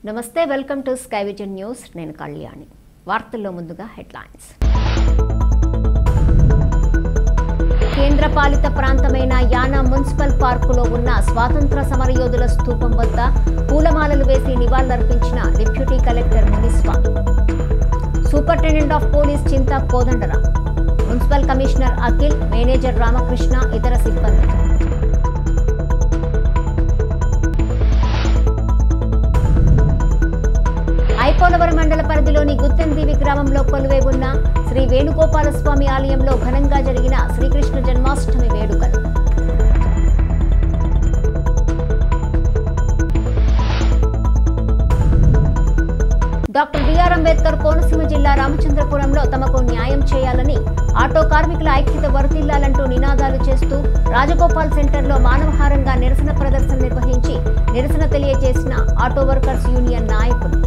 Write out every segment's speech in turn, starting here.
నమస్తే welcome to sky vision news నేను కళ్యాణి వార్తల్లో ముందుగా హెడ్లైన్స్ కేంద్రపాలిత ప్రాంతమైన యానా మున్సిపల్ పార్కులో ఉన్న స్వాతంత్ర సమరయోధుల స్తూపం వద్ద పూలమాలలు వేసి నివాళులర్పించిన deputy collector Muniswamy superintendent of police Chinta Kodandaram municipal commissioner Akhil manager Ramakrishna ఇతర సిబ్బంది ఐపోలవరం మండల పరిధిలోని గుత్తెందీవి గ్రామంలో కొలువై ఉన్న శ్రీ వేణుగోపాలస్వామి ఆలయంలో ఘనంగా జరిగిన శ్రీకృష్ణ జన్మాష్టమి వేడుకలు డాక్టర్ బిఆర్ అంబేద్కర్ కోనసీమ జిల్లా రామచంద్రపురంలో తమకు న్యాయం చేయాలని ఆటో కార్మికుల ఐక్యత వర్ధిల్లాలంటూ నినాదాలు చేస్తూ రాజగోపాల్ సెంటర్లో మానవహారంగా నిరసన ప్రదర్శన నిర్వహించి నిరసన తెలియజేసిన ఆటో వర్కర్స్ యూనియన్ నాయకులు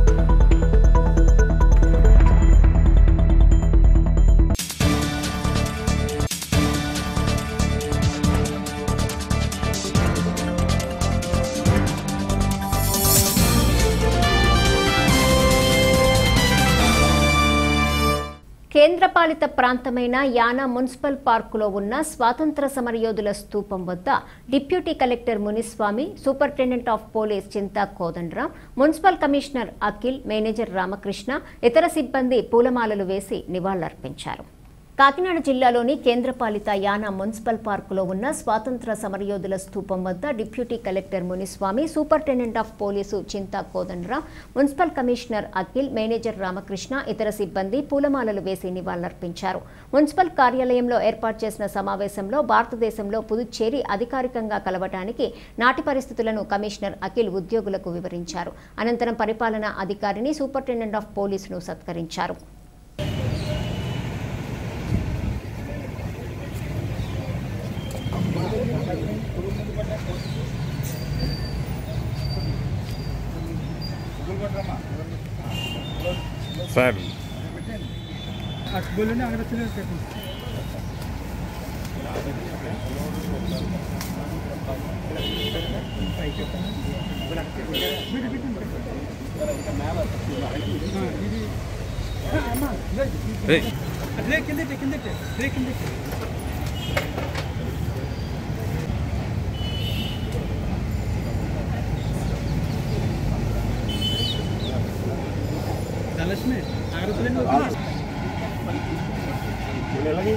కేంద్రపాలిత ప్రాంతమైన యానా మున్సిపల్ పార్కులో ఉన్న స్వాతంత్ర సమరయోధుల స్తూపం వద్ద deputy collector Muniswamy superintendent of police Chinta Kodandaram municipal commissioner Akhil manager Ramakrishna ఇతర సిబ్బంది పూలమాలలు వేసి నివాళులర్పించారు కాకినాడ జిల్లాలోని కేంద్రపాలిత యానా మున్సిపల్ పార్కులో ఉన్న స్వాతంత్ర సమరయోధుల స్తూపం వద్ద deputy collector Muniswamy superintendent of police Chinta Kodandaram municipal commissioner Akhil manager Ramakrishna ఇతర సిబ్బంది పూలమాలలు వేసి నివాళులర్పించారు మున్సిపల్ కార్యాలయంలో ఏర్పాటు చేసిన సమావేశంలో భారతదేశంలో పుదుచ్చేరి అధికారికంగా కలవటానికి నాటి పరిస్థితులను కమిషనర్ అఖిల్ ఉద్యోగులకు వివరించారు అనంతరం పరిపాలనా అధికారిని సూపరింటెండెంట్ ఆఫ్ పోలీసును సత్కరించారు सर बोलो ना अगर चले में अगर चले लगे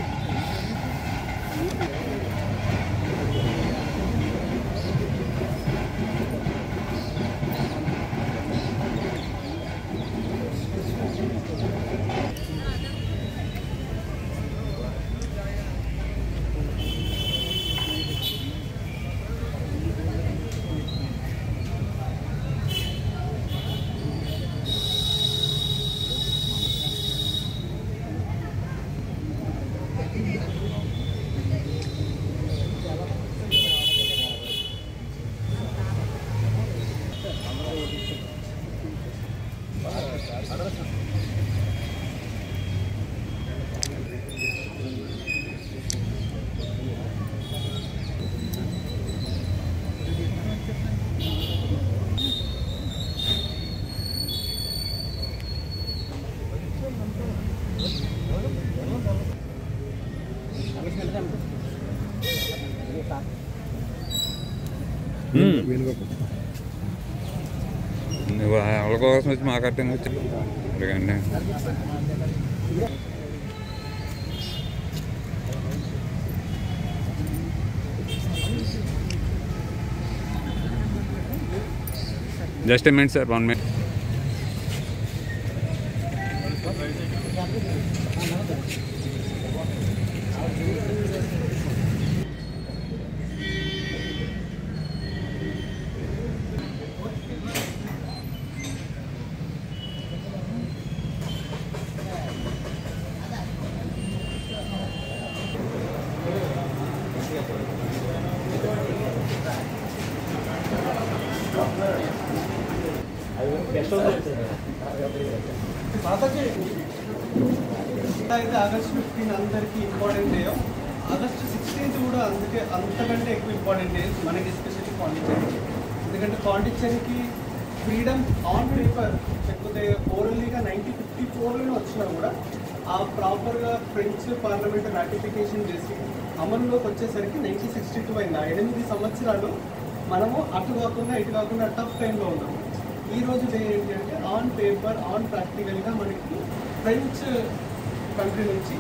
వాళ్ళ కోసం వచ్చి మా కట్టంగా వచ్చి అడగండి just a minute sir 1 minute August 15 అందరికీ ఇంపార్టెంట్ డే. ఆగస్ట్ 16 కూడా అందుకే అంతకంటే ఎక్కువ ఇంపార్టెంట్ డే మనకి, ఎస్పెషల్లీ పాండిచ్చేరికి. ఎందుకంటే పాండిచ్చేరికి ఫ్రీడమ్ ఆన్ పేపర్ లేకపోతే ఓరల్లీగా 1954లోనే వచ్చినా కూడా ఆ ప్రాపర్గా ఫ్రెంచ్ పార్లమెంట్ రాటిఫికేషన్ చేసి అమలులోకి వచ్చేసరికి 1962 అయింది. 8 సంవత్సరాలు మనము అటు కాకుండా టఫ్ టైంలో ఉన్నాము. ఈ రోజు ఏంటి అంటే ఆన్ పేపర్ ఆన్ ప్రాక్టికల్గా మనకి ఫ్రెంచ్ కంట్రీ నుంచి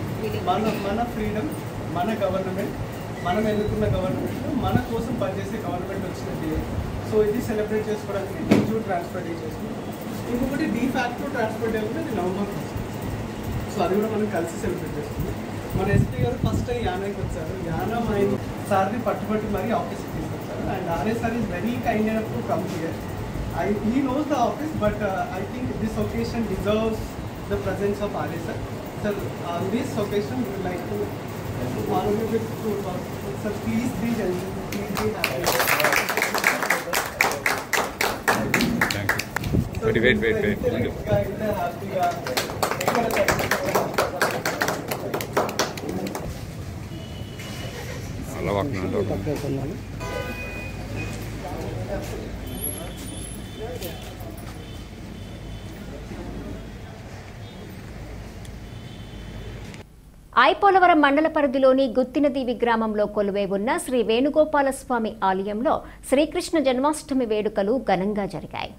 మన ఫ్రీడమ్, మన గవర్నమెంట్, మనం ఎన్నుకున్న గవర్నమెంట్, మన కోసం పనిచేసే గవర్నమెంట్ వచ్చినట్టు. సో ఇది సెలబ్రేట్ చేసుకోవడానికి డీజూ ట్రాన్స్ఫర్ డే చేసుకున్నాం. ఇంకొకటి డీఫాక్టో ట్రాన్స్ఫర్ డే ఉంది, అది నవంబర్ 1. సో అది కూడా మనం కలిసి సెలబ్రేట్ చేసుకున్నాం. మన ఎస్పీ గారు ఫస్ట్ టైం యానాకి వచ్చారు. యానా మా సార్ని పట్టుబట్టి మరీ ఆఫీస్కి తీసుకొచ్చారు. And RA sir is very kind enough to come here. He knows the office, but I think this occasion deserves the presence of RA sir. Sir, on this occasion, we would like to honor you with two words. Sir, please be healthy. Please be happy. Thank you. Wait. అలా వాకినాడు. ఐపోలవరం మండల పరిధిలోని గుత్తినదీవి గ్రామంలో కొలువై ఉన్న శ్రీ వేణుగోపాలస్వామి ఆలయంలో శ్రీకృష్ణ జన్మాష్టమి వేడుకలు ఘనంగా జరిగాయి.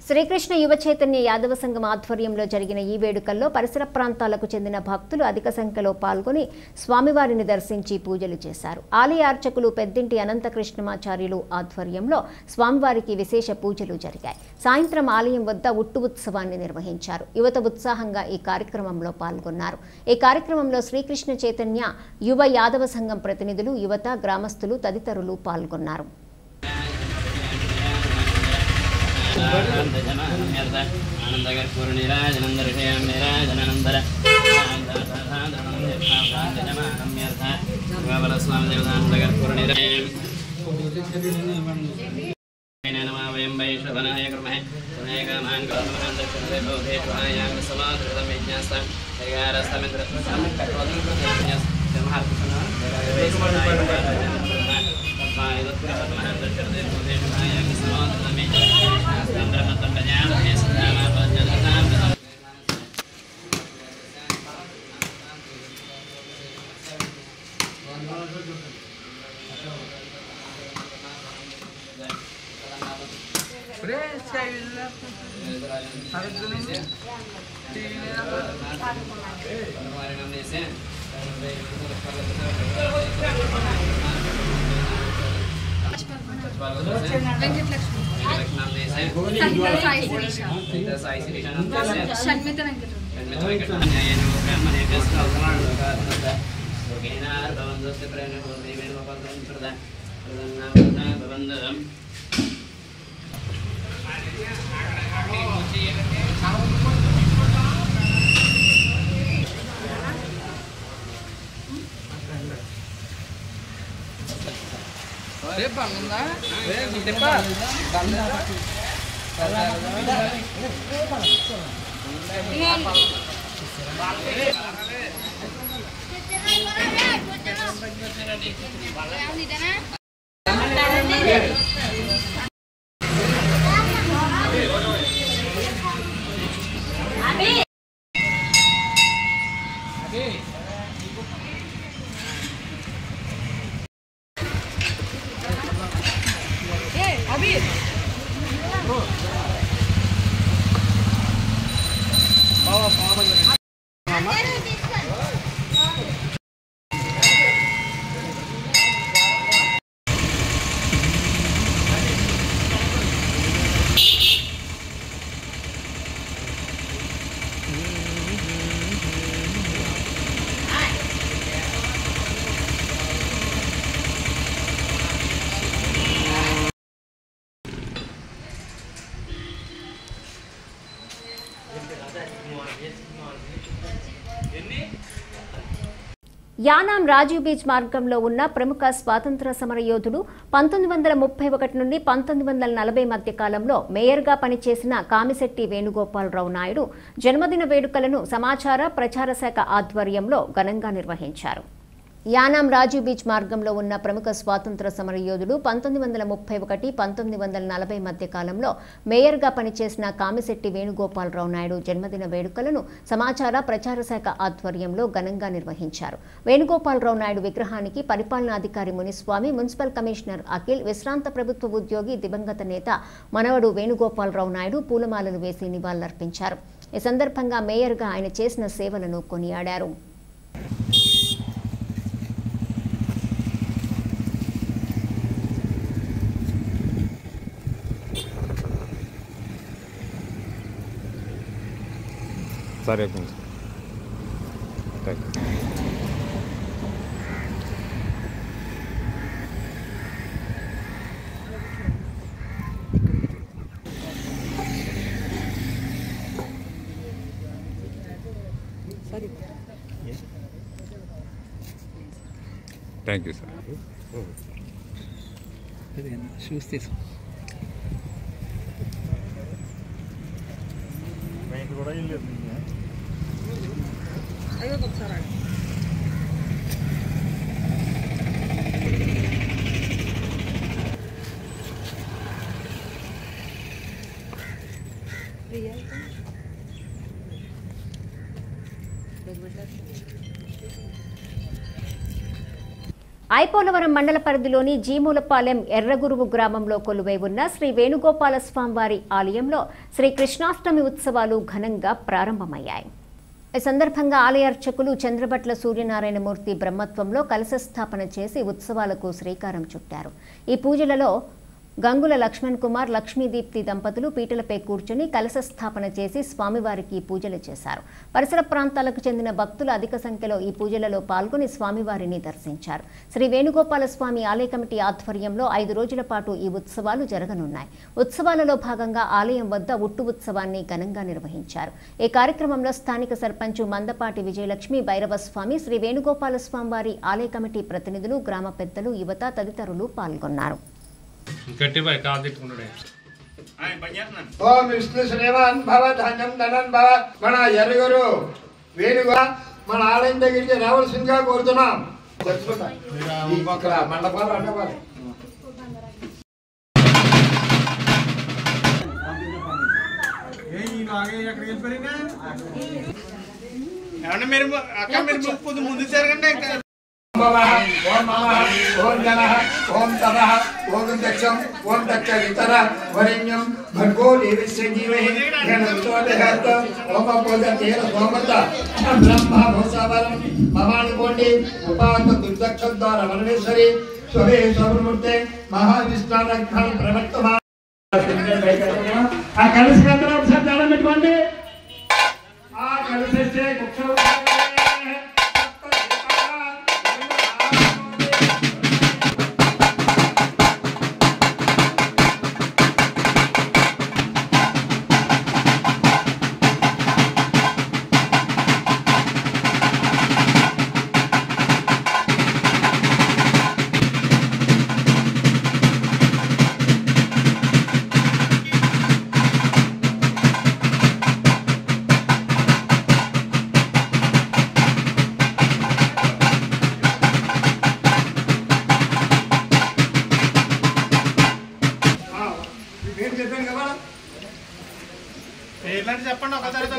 శ్రీకృష్ణ యువ చైతన్య యాదవ సంఘం ఆధ్వర్యంలో జరిగిన ఈ వేడుకల్లో పరిసర ప్రాంతాలకు చెందిన భక్తులు అధిక సంఖ్యలో పాల్గొని స్వామివారిని దర్శించి పూజలు చేశారు. ఆలయ అర్చకులు పెద్దింటి అనంతకృష్ణమాచార్యులు ఆధ్వర్యంలో స్వామివారికి విశేష పూజలు జరిగాయి. సాయంత్రం ఆలయం వద్ద ఉట్టు ఉత్సవాన్ని నిర్వహించారు. యువత ఉత్సాహంగా ఈ కార్యక్రమంలో పాల్గొన్నారు. ఈ కార్యక్రమంలో శ్రీకృష్ణ చైతన్య యువ యాదవ సంఘం ప్రతినిధులు, యువత, గ్రామస్తులు తదితరులు పాల్గొన్నారు. ఆనందగర్ పూర్ణిరాజనందర నిరాజనందర స్వామి దేవతానందగర్ పూర్ణిరాజయం వైశ్వనాయ కృమహే పునయకమాన్ గౌతమాన్ దక్షిణే బౌద్ధే పునాయాం సమాధృతం విజ్ఞాస్తం హరిగారస్తమింద్ర యానాం రాజీవ్ బీచ్ మార్గంలో ఉన్న ప్రముఖ స్వాతంత్ర సమరయోధుడు 1931 నుండి 1940 మధ్య కాలంలో మేయర్గా పనిచేసిన కామిశెట్టి వేణుగోపాలరావు నాయుడు జన్మదిన వేడుకలను సమాచార ప్రచార శాఖ ఆధ్వర్యంలో ఘనంగా నిర్వహించారు. యానాం రాజీవ్ బీచ్ మార్గంలో ఉన్న ప్రముఖ స్వాతంత్ర సమరయోధుడు 1931-1940 మధ్య కాలంలో మేయర్గా పనిచేసిన కామిశెట్టి వేణుగోపాలరావు నాయుడు జన్మదిన వేడుకలను సమాచార ప్రచార శాఖ ఆధ్వర్యంలో ఘనంగా నిర్వహించారు. వేణుగోపాలరావు నాయుడు విగ్రహానికి పరిపాలనాధికారి మునిస్వామి, మున్సిపల్ కమిషనర్ అఖిల్, విశ్రాంత ప్రభుత్వ ఉద్యోగి దివంగత నేత మనవడు వేణుగోపాలరావు నాయుడు పూలమాలలు వేసి నివాళులర్పించారు. ఈ సందర్భంగా మేయర్గా ఆయన చేసిన సేవలను కొనియాడారు. సరే థ్యాంక్ యూ సార్. షూస్ తీసు కూడా వెళ్ళలేదు. అయ్యో ఒకసారి ఐపోలవరం మండల పరిధిలోని జీమూలపాలెం ఎర్రగురువు గ్రామంలో కొలువై ఉన్న శ్రీ వేణుగోపాల స్వామివారి ఆలయంలో శ్రీ కృష్ణాష్టమి ఉత్సవాలు ఘనంగా ప్రారంభమయ్యాయి. ఈ సందర్భంగా ఆలయ అర్చకులు చంద్రబట్ల సూర్యనారాయణమూర్తి బ్రహ్మత్వంలో కలశ స్థాపన చేసి ఉత్సవాలకు శ్రీకారం చుట్టారు. ఈ పూజలలో గంగుల లక్ష్మణ్ కుమార్, లక్ష్మీదీప్తి దంపతులు పీటలపై కూర్చుని కలశ స్థాపన చేసి స్వామివారికి పూజలు చేశారు. పరిసర ప్రాంతాలకు చెందిన భక్తులు అధిక సంఖ్యలో ఈ పూజలలో పాల్గొని స్వామివారిని దర్శించారు. శ్రీ వేణుగోపాల స్వామి ఆలయ కమిటీ ఆధ్వర్యంలో 5 రోజుల పాటు ఈ ఉత్సవాలు జరగనున్నాయి. ఉత్సవాలలో భాగంగా ఆలయం వద్ద ఉట్టు ఉత్సవాన్ని ఘనంగా నిర్వహించారు. ఈ కార్యక్రమంలో స్థానిక సర్పంచ్ మందపాటి విజయలక్ష్మి, భైరవస్వామి, శ్రీ వేణుగోపాల స్వామివారి ఆలయ కమిటీ ప్రతినిధులు, గ్రామ పెద్దలు, యువత తదితరులు పాల్గొన్నారు. ఓం విష్ణు శ్రీమాన్ భవ ధన్యం ధనం భవ. మన ఎరుగురు వేణుగా మన ఆలయం దగ్గరికి రావాల్సిందిగా కోరుతున్నాం. మండపాలు అడ్డపాలి. ముందు జరగండి. ఓం గణః ఓం తపః ఓం దక్షం ఓం దక్షితర వరేణ్యం భర్గో దేవస్య జీవహి గణతో దేహత ఓం పోదతేన సోమత బ్రహ్మ భోసవరం మమాని కోటి ఉపాంత దుర్దక్ష ద్వారా వరణేశ్వరి స్వే సర్వమూర్తే మహావిష్ణానగ్రహ ప్రవక్తమా. ఆ కలిసి గంటలో ఒకసారి దండం పెట్టుకోండి. ఆ కలిసి కుక్షలు చెప్పండి. ఒకసారి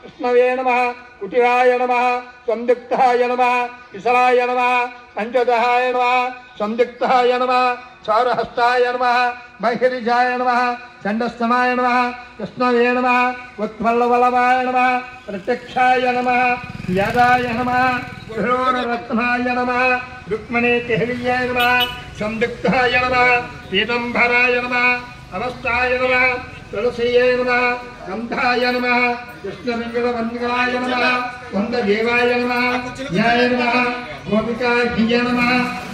విష్ణవే నమః కుటిరాయ నమః సంయుక్తాయ నమః విశలాయ నమః పంచదహాయ నమః సంయుక్తాయ నమః చారుహస్తాయ నమః మహిరిజాయ నమః చండస్తమాయ నమః కృష్ణవే నమః ఉత్పల్లవల్లభాయ నమః ప్రత్యక్షాయ నమః యాదాయ నమః పురోరరత్నాయ నమః రుక్మణే కేహలీయాయ నమః సంయుక్తాయ నమః పీతంబరాయ నమః అవస్థాయ నమః తులసీయే నమః గంధాయ నమః కృష్ణలింగవందనాయ నమః వందదేవాయ నమః న్యాయ నమః గోపికాఘ్య నమః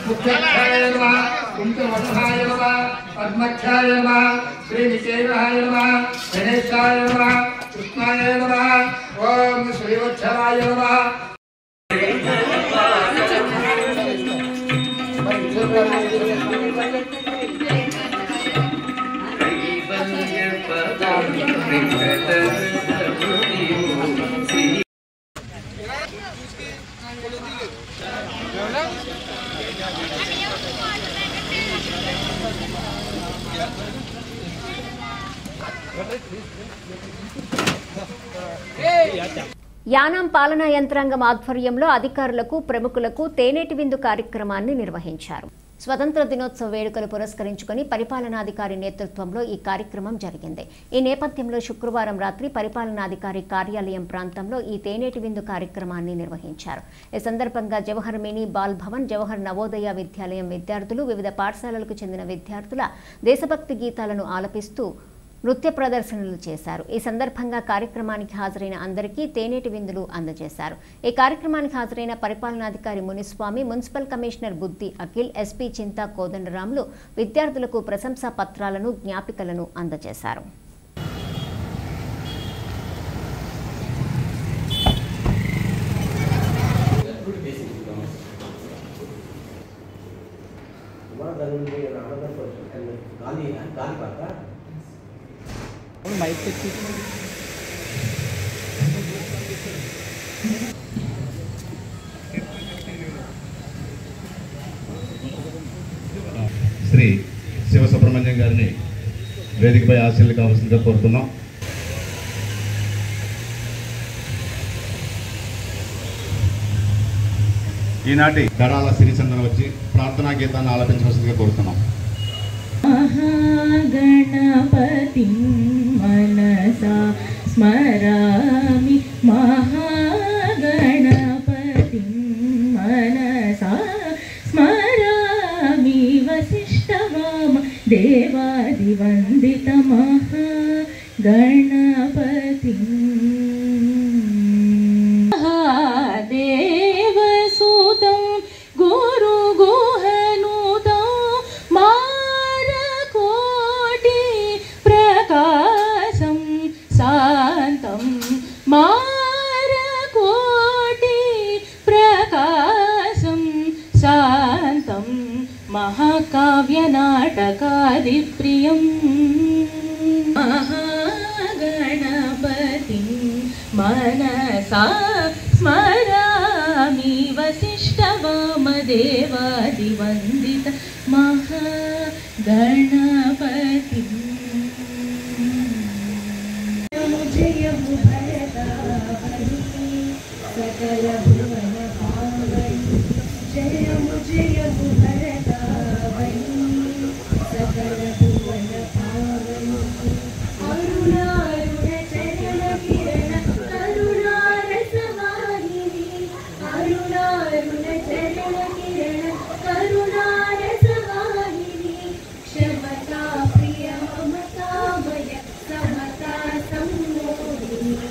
ముఖ్యక్షాయ నమః కుంకుమవధాయ నమః పద్మక్షాయ నమః శ్రీనికేతాయ నమః గణేశాయ నమః కృష్ణాయ నమః ఓం శ్రీవత్సలాయ నమః యానాం పాలనా యంత్రాంగం ఆధ్వర్యంలో అధికారులకు ప్రముఖులకు తేనేటి విందు కార్యక్రమాన్ని నిర్వహించారు. స్వతంత్ర దినోత్సవ వేడుకలు పురస్కరించుకుని పరిపాలనాధికారి నేతృత్వంలో ఈ కార్యక్రమం జరిగింది. ఈ నేపథ్యంలో శుక్రవారం రాత్రి పరిపాలనాధికారి కార్యాలయం ప్రాంతంలో ఈ తేనేటి విందు కార్యక్రమాన్ని నిర్వహించారు. ఈ సందర్భంగా జవహర్ మినీ బాల్ భవన్, జవహర్ నవోదయ విద్యాలయం విద్యార్థులు, వివిధ పాఠశాలలకు చెందిన విద్యార్థుల దేశభక్తి గీతాలను ఆలపిస్తూ నృత్య ప్రదర్శనలు చేశారు. ఈ సందర్భంగా కార్యక్రమానికి హాజరైన అందరికీ తేనేటి విందులు అందజేశారు. ఈ కార్యక్రమానికి హాజరైన పరిపాలనాధికారి మునిస్వామి, మున్సిపల్ కమిషనర్ బుద్ధి అఖిల్, ఎస్పీ చింతా కోదండరాములు విద్యార్థులకు ప్రశంసా పత్రాలను, జ్ఞాపికలను అందజేశారు. శ్రీ శివసుబ్రహ్మణ్యం గారిని వేదికపై ఆశీర్లు కావాల్సిందిగా కోరుతున్నాం. ఈనాటి గడాల సిరిచందన వచ్చి ప్రార్థనా గీతాన్ని ఆలపించవలసిందిగా కోరుతున్నాం. మహాగణపతి మనసా స్మరామి, మహాగణపతి మనసా స్మరామి, వసిష్ఠవామ దేవాదివందిత మహాగణపతి మహాదేవసూతం గురు గుహనూతం మారకోటి ప్రకాశం శాంతం, మారకోటి ప్రకాశం శాంతం, మహాకావ్యనాటకాదిప్రియం మహాగణపతి మనసా స్మరామి, వసిష్ఠవామదేవాదివందిత మహాగణపతి జయము భరతావళి సకల భువన పావని, జయము జయము భరతావళి సకల భువన పావని, అరుణారుణ చరణ కిరణ కరుణారసవాహిని, అరుణారుణ చరణ కిరణ కరుణారసవాహిని, క్షమతా ప్రియ మమతామయ సమతా సంమోహిని,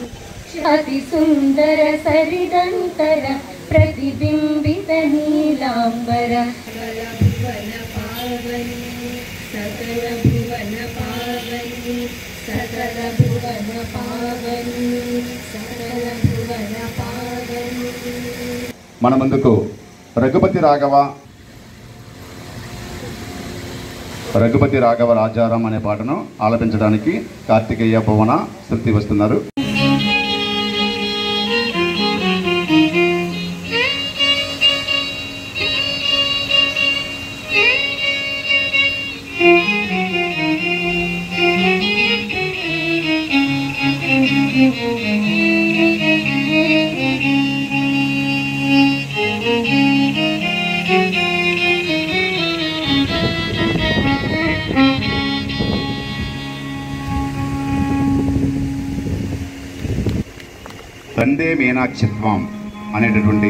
అతి సుందర సరిదంతర ప్రతిబింబిత నీలాంబర, సకల భువన పావని, సకల భువన పావని, సకల భువన పావని, సకల భువన పావని. మన ముందుకు రఘుపతి రాఘవ రాజారాం అనే పాటను ఆలపించడానికి కార్తికేయ భువన శృతి వస్తున్నారు. వందే మీనాక్షిత్వం అనేటటువంటి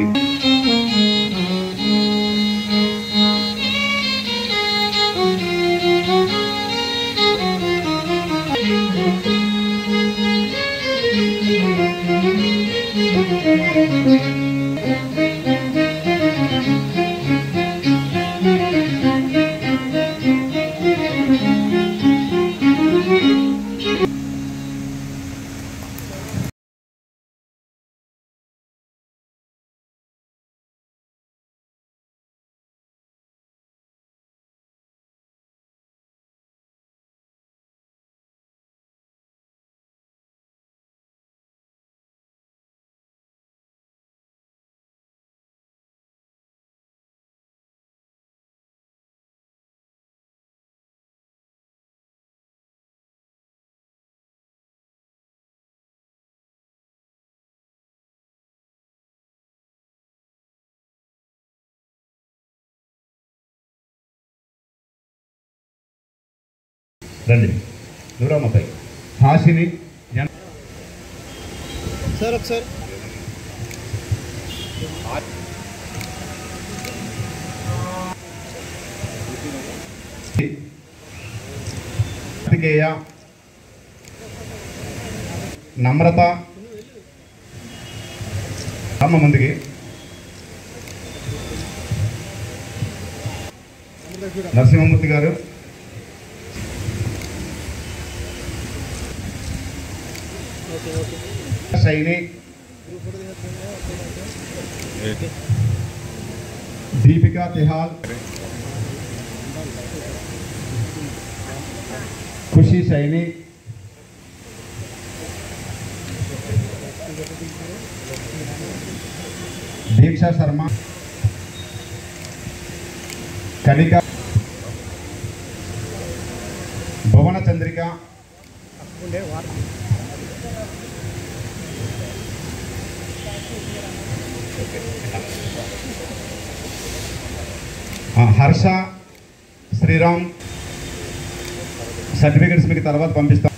రండి. 130. హాసిని సార్ ఒకసారి కార్తికేయ, నమ్రత అమ్మ ముందుకి, నరసింహమూర్తి గారు, శైని, దీపికా తిహాల్, ఖుషి శైని, దీక్షా శర్మ, కనిక, భువన చంద్రిక, హర్ష, శ్రీరామ్. సర్టిఫికెట్స్ మీకు తర్వాత పంపిస్తాం.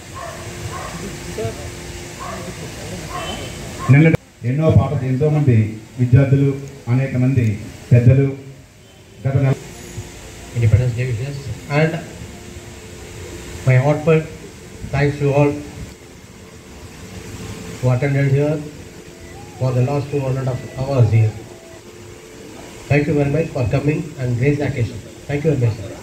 నిన్న ఎన్నో పాటలు ఎంతోమంది విద్యార్థులు, అనేక మంది పెద్దలు గత నెల Independence Day wishes, and my heartfelt thanks to all who attended here for the last 2.5 hours here. Thank you very much for coming and grace the occasion. Thank you very much, sir.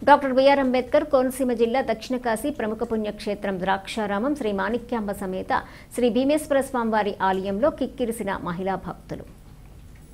Doctor BR Ambedkar Konaseema జిల్లా దక్షిణ కాశీ ప్రముఖ పుణ్యక్షేత్రం ద్రాక్షారామం శ్రీ మాణిక్యాంబ సమేత శ్రీ భీమేశ్వర స్వామివారి ఆలయంలో కిక్కిరిసిన మహిళా భక్తులు.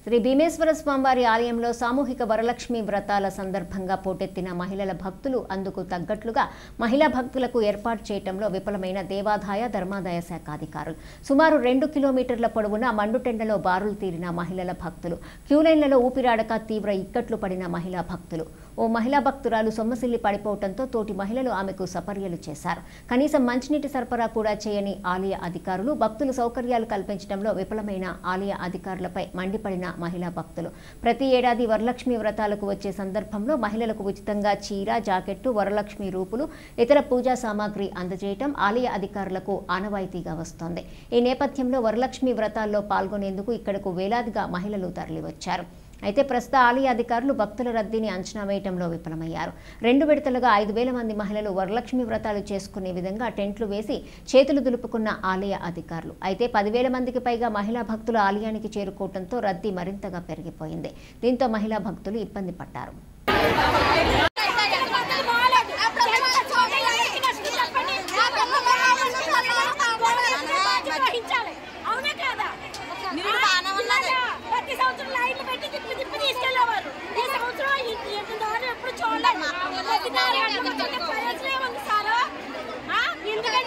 శ్రీ భీమేశ్వర స్వామివారి ఆలయంలో సామూహిక వరలక్ష్మి వ్రతాల సందర్భంగా పోటెత్తిన మహిళల భక్తులు అందుకు తగ్గట్లుగా మహిళా భక్తులకు ఏర్పాటు చేయడంలో విఫలమైన దేవాదాయ ధర్మాదాయ శాఖ అధికారులు. సుమారు 2 కిలోమీటర్ల పొడవున మండుటెండలో బారులు తీరిన మహిళల భక్తులు, క్యూలైన్లలో ఊపిరాడక తీవ్ర ఇక్కట్లు పడిన మహిళా భక్తులు. ఓ మహిళా భక్తురాలు సొమ్మసిల్లి పడిపోవడంతో తోటి మహిళలు ఆమెకు సపర్యలు చేశారు. కనీసం మంచినీటి సరఫరా కూడా చేయని ఆలయ అధికారులు భక్తులు సౌకర్యాలు కల్పించడంలో విఫలమైన ఆలయ అధికారులపై మండిపడిన మహిళా భక్తులు. ప్రతి ఏడాది వరలక్ష్మి వ్రతాలకు వచ్చే సందర్భంలో మహిళలకు ఉచితంగా చీర, జాకెట్టు, వరలక్ష్మి రూపులు, ఇతర పూజా సామాగ్రి అందజేయటం ఆలయ అధికారులకు ఆనవాయితీగా వస్తోంది. ఈ నేపథ్యంలో వరలక్ష్మి వ్రతాల్లో పాల్గొనేందుకు ఇక్కడకు వేలాదిగా మహిళలు తరలివచ్చారు. అయితే ప్రస్తుత ఆలయ అధికారులు భక్తుల రద్దీని అంచనా వేయడంలో విఫలమయ్యారు. 2 విడతలుగా 5,000 మంది మహిళలు వరలక్ష్మి వ్రతాలు చేసుకునే విధంగా టెంట్లు వేసి చేతులు దులుపుకున్న ఆలయ అధికారులు. అయితే 10,000 మందికి పైగా మహిళా భక్తులు ఆలయానికి చేరుకోవడంతో రద్దీ మరింతగా పెరిగిపోయింది. దీంతో మహిళా భక్తులు ఇబ్బంది పడ్డారు. ఎందుకని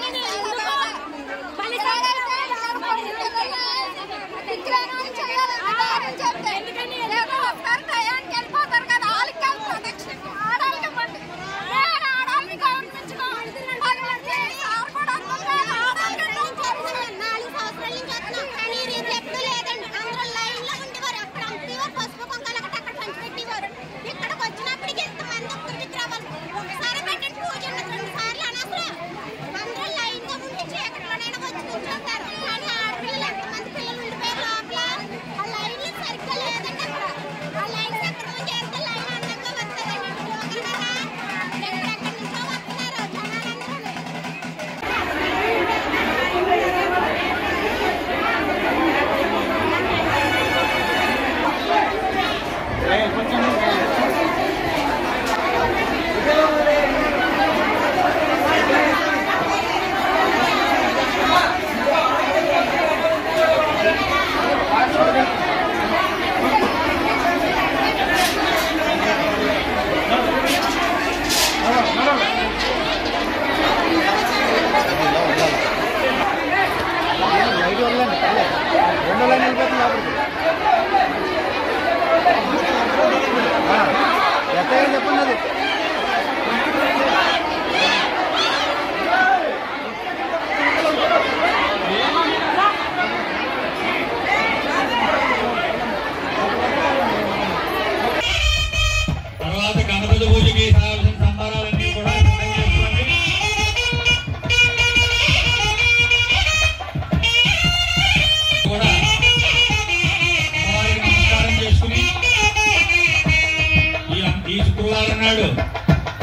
నాడు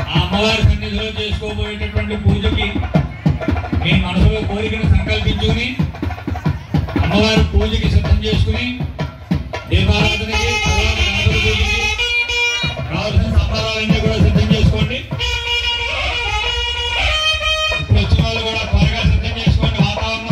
ఆ అమ్మవారి సన్నిధిలో చేసుకోబోయేటటువంటి పూజకి మీ మనసులో కోరికను సంకల్పించుకుని అమ్మవారి పూజకి సిద్ధం చేసుకుని దీపారాధనకి తర్వాత గణపతి పూజకి కావాల్సిన సంప్రదాయాలన్నీ కూడా సిద్ధం చేసుకోండి. ఇప్పుడు వచ్చిన వాళ్ళు కూడా త్వరగా సిద్ధం చేసుకోండి. వాతావరణం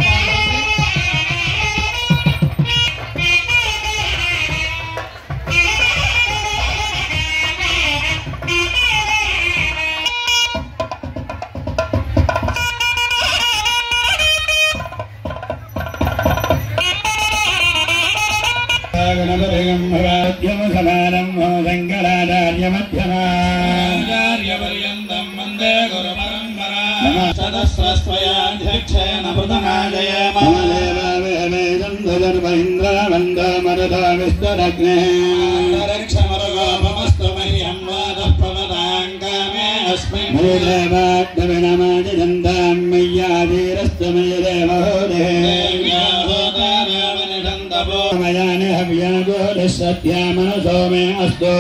सत्यामनसो मे अस्तु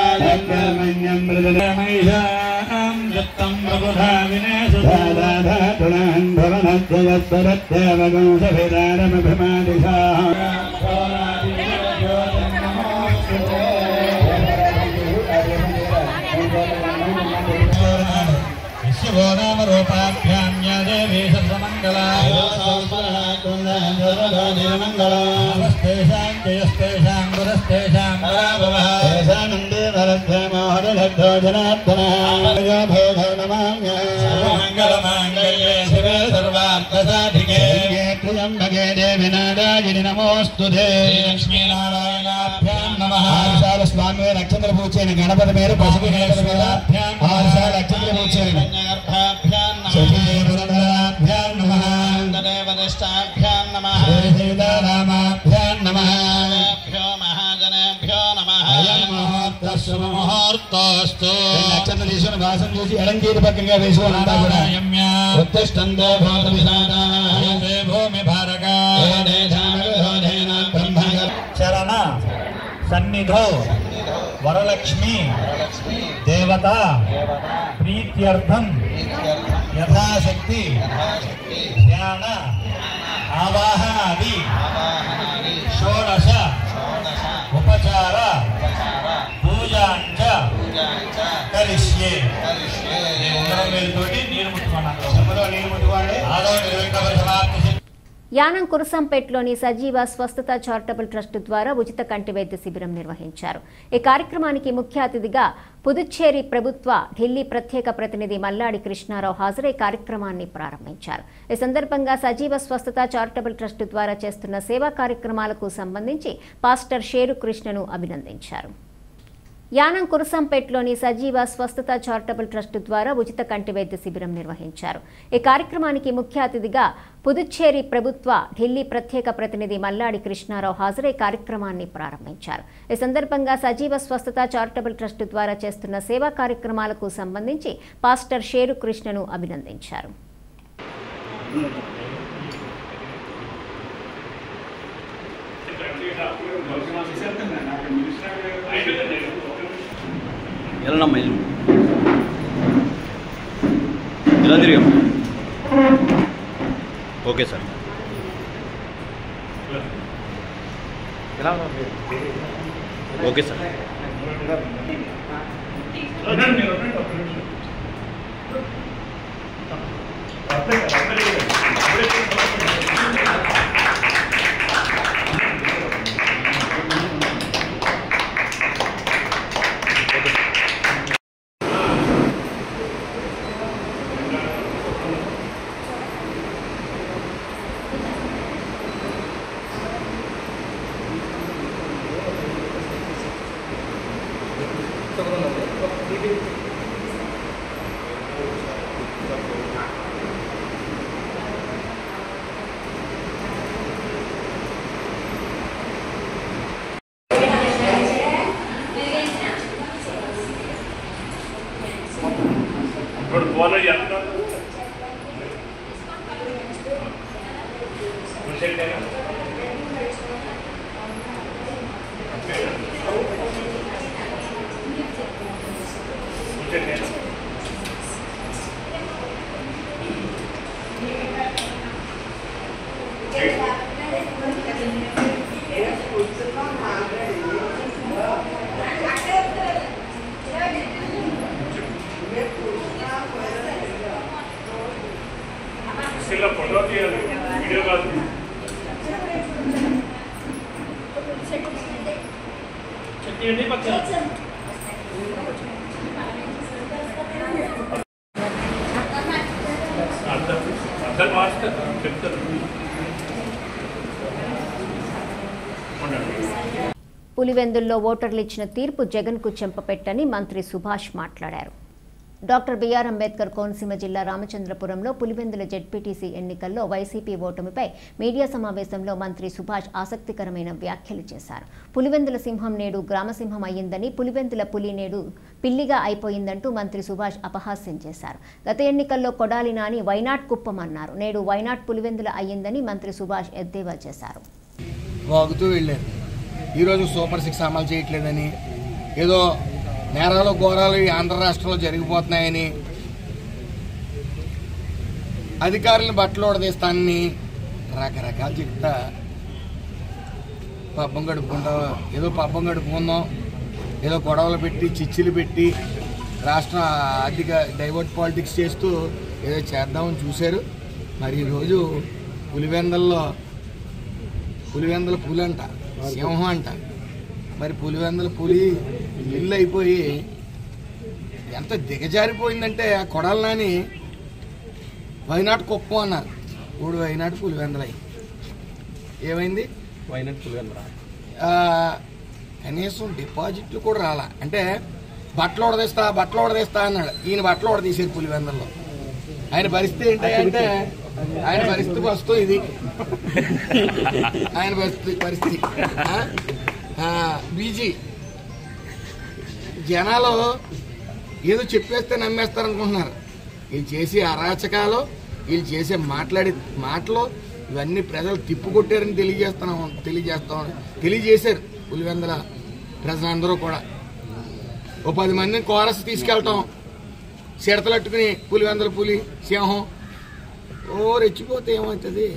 मृदमन्यं मृदमैषां दत्तं प्रबुधाविनेशुधाधातुनां भवनद्वयस्वरत्यवगुंसभिदारमभिमादिशाः नामरूपाभ्यां या देवी सर्वमङ्गलाय नमस्तेषां जयस्तेषां गुरस्तेषां नन्दे भरद्भ्यमोहरलब्धो जनार्दनः भोधो नमाम्यङ्गलमाङ्गल्ये शिवे सर्वार्थसाधिके त्र्यम्बके देवि नारायणि नमोऽस्तुते लक्ष्मीनारायणाभ्यां नमः स्वामी नक्षत्र पूजन गणपति मेरे पशु नक्षत्र पूजन शशीभ्यां नमः देवदिष्टाभ्यां नमः श्रीसीतारामाभ्यां नमः महाजनेभ्यो नमः मुहूर्तस्तु नक्षत्र తీసుకుని వాసం చేసి ఎడం చేతి పక్కగా వేసుకోవాలంతా కూడా ఉత్తిష్టంతే భూతవిసాదాయ భూమి భారగా శరణ సన్నిధో వరలక్ష్మి దేవత ప్రీత్యర్థం యథాశక్తి ధ్యాన ఆవాహనాది షోడశ ఉపచార పూజాంచ కరిష్యే. ఉంగరం వేలుతోటి నీరు ముట్టుకున్నాను. నీరు ముట్టుకోండి. ఆదో నిర్విఘ్న యానం కురసంపేటలోని సజీవ స్వస్థత చారిటబుల్ ట్రస్ట్ ద్వారా ఉచిత కంటి వైద్య శిబిరం నిర్వహించారు. ఈ కార్యక్రమానికి ముఖ్య అతిథిగా పుదుచ్చేరి ప్రభుత్వ ఢిల్లీ ప్రత్యేక ప్రతినిధి మల్లాడి కృష్ణారావు హాజరై కార్యక్రమాన్ని ప్రారంభించారు. ఈ సందర్భంగా సజీవ స్వస్థత చారిటబుల్ ట్రస్ట్ ద్వారా చేస్తున్న సేవా కార్యక్రమాలకు సంబంధించి పాస్టర్ షేరు కృష్ణను అభినందించారు. యానం కురసంపేటలోని సజీవ స్వస్థత చారిటబుల్ ట్రస్ట్ ద్వారా ఉచిత కంటి వైద్య శిబిరం నిర్వహించారు. ఈ కార్యక్రమానికి ముఖ్య అతిథిగా పుదుచ్చేరి ప్రభుత్వ ఢిల్లీ ప్రత్యేక ప్రతినిధి మల్లాడి కృష్ణారావు హాజరై కార్యక్రమాన్ని ప్రారంభించారు. ఈ సందర్భంగా సజీవ స్వస్థత చారిటబుల్ ట్రస్ట్ ద్వారా చేస్తున్న సేవా కార్యక్రమాలకు సంబంధించి పాస్టర్ షేరు కృష్ణను అభినందించారు. ఎలా తిరిగాం? Okay sir. Okay sir. పులివెందుల్లో ఓటర్లు ఇచ్చిన తీర్పు జగన్కు చెంపపెట్టని మంత్రి సుభాష్ మాట్లాడారు. డాక్టర్ బిఆర్ అంబేద్కర్ కోనసీమ జిల్లా రామచంద్రపురంలో పులివెందుల జెడ్పీటీసీ ఎన్నికల్లో వైసీపీ ఓటమిపై మీడియా సమావేశంలో మంత్రి సుభాష్ ఆసక్తికరమైన వ్యాఖ్యలు చేశారు. పులివెందుల సింహం నేడు గ్రామసింహం అయ్యిందని, పులివెందుల పులి నేడు పిల్లిగా అయిపోయిందంటూ మంత్రి సుభాష్ అపహాస్యం చేశారు. గత ఎన్నికల్లో కొడాలి నాని వైనాట్ కుప్పం అన్నారు. నేడు వైనాట్ పులివెందుల అయ్యిందని మంత్రి సుభాష్ ఎద్దేవా చేశారు. వాగుతూ వెళ్ళారు. ఈరోజు సూపర్ 6 అమలు చేయట్లేదని, ఏదో నేరాలు ఘోరాలు ఆంధ్ర రాష్ట్రంలో జరిగిపోతున్నాయని, అధికారులను బట్టలు ఉడదీస్తానని రకరకాలు చెప్తా పబ్బం గడుపుకుందాం, ఏదో గొడవలు పెట్టి చిచ్చులు పెట్టి రాష్ట్రం ఆర్థిక డైవర్ట్ పాలిటిక్స్ చేస్తూ ఏదో చేద్దామని చూశారు. మరి ఈరోజు పులివెందుల పులి అంట, సింహం అంట. మరి పులివెందుల పులి ఇల్లు అయిపోయి ఎంత దిగజారిపోయిందంటే ఆ కొడాలి నాని వైనాట్ కుప్పం అన్నారు. ఇప్పుడు వైనాట్ పులివెందులై ఏమైంది? వైనాట్ పులివెందుల కనీసం డిపాజిట్లు కూడా రాలా. అంటే బట్టలు ఉడదీస్తా అన్నాడు. ఈయన బట్టలు ఉడదీశారు పులివెందుల్లో. ఆయన పరిస్థితి ఏంటంటే ఆయన పరిస్థితి వస్తూ ఇది ఆయన పరిస్థితి బీజీ జనాలు ఏదో చెప్పేస్తే నమ్మేస్తారనుకుంటున్నారు. వీళ్ళు చేసే అరాచకాలు, వీళ్ళు చేసే మాటలు ఇవన్నీ ప్రజలు తిప్పుకొట్టారని తెలియజేశారు పులివెందుల ప్రజలందరూ కూడా. ఓ 10 మందిని కోరస్ తీసుకెళ్ళటం, సిడతలట్టుకుని పులివెందుల పులి సింహం రెచ్చిపోతే ఏమవుతుంది?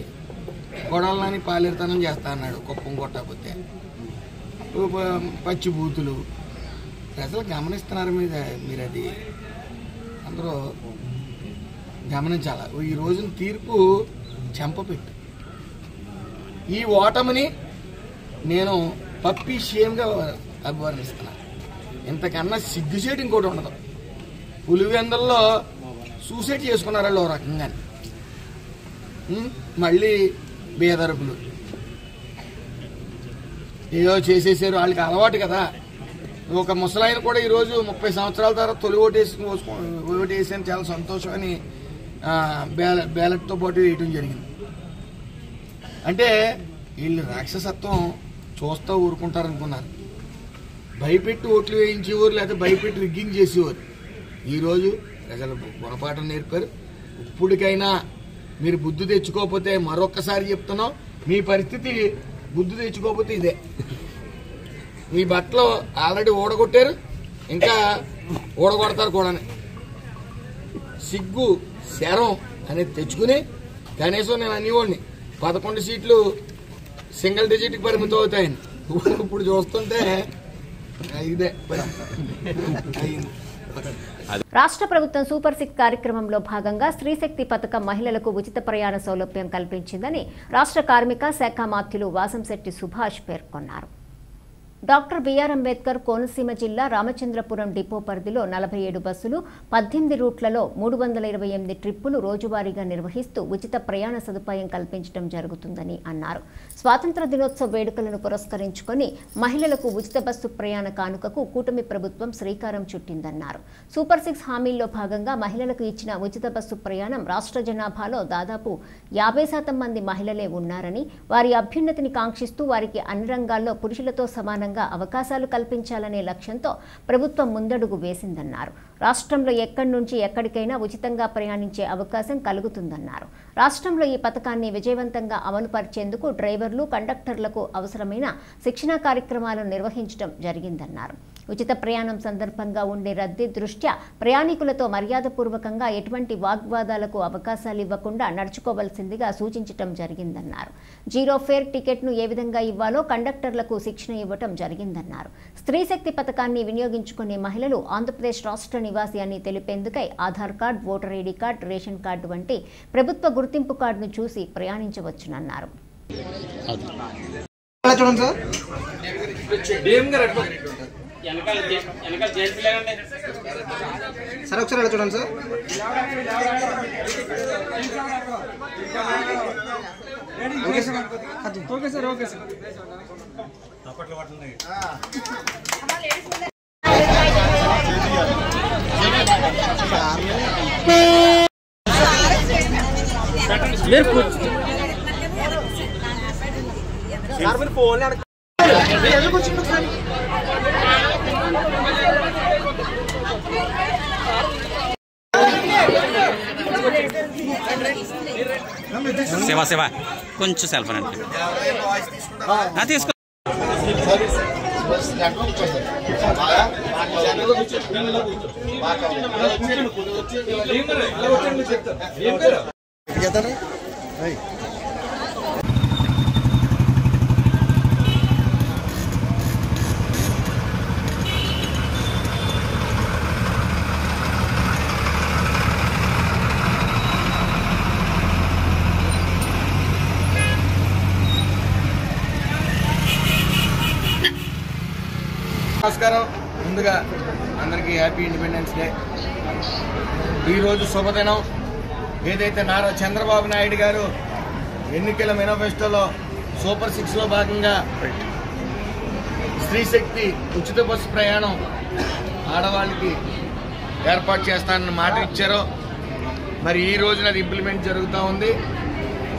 గొడవలని పాలేరుతనం చేస్తా అన్నాడు. కుప్పం కొట్టకపోతే పచ్చి బూతులు ప్రజలు గమనిస్తున్నారు. మీరు అది అందరూ గమనించాల. ఈ రోజున తీర్పు చెంపపెట్టు. ఈ ఓటమిని నేను పప్పి షేమ్గా అభివర్ణిస్తున్నా. ఇంతకన్నా సిగ్గుచేటు ఇంకోటి ఉండదు. పులివెందుల్లో సూసైడ్ చేసుకున్నారు వాళ్ళు ఓ రకంగా. మళ్ళీ బేదరుపులు ఏదో చేసేసారు. వాళ్ళకి అలవాటు కదా. ఒక ముసలాయన కూడా ఈరోజు 30 సంవత్సరాల తర్వాత తొలి ఓటేసాను చాలా సంతోషం అని బ్యాలెట్తో పాటు వేయటం జరిగింది. అంటే వీళ్ళు రాక్షసత్వం చూస్తూ ఊరుకుంటారనుకున్నారు. భయపెట్టి ఓట్లు వేయించేవారు, లేకపోతే భయపెట్టి రిగ్గింగ్ చేసేవారు. ఈరోజు ప్రజలు గుణపాఠం నేర్పారు. ఇప్పటికైనా మీరు బుద్ధి తెచ్చుకోకపోతే, మరొక్కసారి చెప్తున్నాం, మీ పరిస్థితి బుద్ధి తెచ్చుకోకపోతే ఇదే. మీ బట్టలు ఆల్రెడీ ఓడగొట్టారు, ఇంకా ఓడగొడతారు కూడా. సిగ్గు శరం అనేది తెచ్చుకుని కనీసం నేను అనేవాడిని 11 సీట్లు సింగిల్ డిజిట్కి పరిమితం అవుతాయని. ఇప్పుడు చూస్తుంటే ఇదే అయింది. రాష్ట్ర ప్రభుత్వం సూపర్ 6 కార్యక్రమంలో భాగంగా స్త్రీశక్తి పథకం మహిళలకు ఉచిత ప్రయాణ సౌలభ్యం కల్పించిందని రాష్ట్ర కార్మిక శాఖ మంత్రులు వాసంశెట్టి సుభాష్ పేర్కొన్నారు. డాక్టర్ బిఆర్ అంబేద్కర్ కోనసీమ జిల్లా రామచంద్రపురం డిపో పరిధిలో 47 బస్సులు, 18 రూట్లలో 328 ట్రిప్పులు రోజువారీగా నిర్వహిస్తూ ఉచిత ప్రయాణ సదుపాయం కల్పించడం జరుగుతుందని అన్నారు. స్వాతంత్ర దినోత్సవ వేడుకలను పురస్కరించుకొని మహిళలకు ఉచిత బస్సు ప్రయాణ కానుకకు కూటమి ప్రభుత్వం శ్రీకారం చుట్టిందన్నారు. సూపర్ 6 హామీల్లో భాగంగా మహిళలకు ఇచ్చిన ఉచిత బస్సు ప్రయాణం రాష్ట్ర జనాభాలో దాదాపు 50% మంది మహిళలే ఉన్నారని, వారి అభ్యున్నతిని కాంక్షిస్తూ వారికి అన్ని రంగాల్లో పురుషులతో సమానంగా అవకాశాలు కల్పించాలనే లక్ష్యంతో ప్రభుత్వం ముందడుగు వేసిందన్నారు. రాష్ట్రంలో ఎక్కడి నుంచి ఎక్కడికైనా ఉచితంగా ప్రయాణించే అవకాశం కలుగుతుందన్నారు. రాష్ట్రంలో ఈ పథకాన్ని విజయవంతంగా అమలుపరిచేందుకు డ్రైవర్లు, కండక్టర్లకు అవసరమైన శిక్షణా కార్యక్రమాలను నిర్వహించడం జరిగిందన్నారు. ఉచిత ప్రయాణం సందర్భంగా ఉండే రద్దీ దృష్ట్యా ప్రయాణికులతో మర్యాదపూర్వకంగా ఎటువంటి వాగ్వాదాలకు అవకాశాలు ఇవ్వకుండా నడుచుకోవాల్సిందిగా సూచించడం జరిగిందన్నారు. జీరో ఫేర్ టికెట్ను ఏ విధంగా ఇవ్వాలో కండక్టర్లకు శిక్షణ ఇవ్వటం జరిగిందన్నారు. స్త్రీశక్తి పథకాన్ని వినియోగించుకునే మహిళలు ఆంధ్రప్రదేశ్ రాష్ట్ర నివాసి అని తెలిపేందుకై Aadhaar card, voter ID card, ration card వంటి ప్రభుత్వ గుర్తింపు కార్డును చూసి ప్రయాణించవచ్చునన్నారు. సార్ ఒకసారి అలా చూడండి sir. Okay sir, okay sir, okay sir. సేవా సేవా కొంచెం సెల్ఫ్ అండి తీసుకో. నమస్కారం. ముందుగా అందరికీ హ్యాపీ ఇండిపెండెన్స్ డే. ఈరోజు శుభదినం. ఏదైతే నారా చంద్రబాబు నాయుడు గారు ఎన్నికల మేనిఫెస్టోలో సూపర్ 6లో భాగంగా స్త్రీశక్తి ఉచిత బస్సు ప్రయాణం ఆడవాళ్ళకి ఏర్పాటు చేస్తానని మాట ఇచ్చారో మరి ఈ రోజున అది ఇంప్లిమెంట్ జరుగుతూ ఉంది.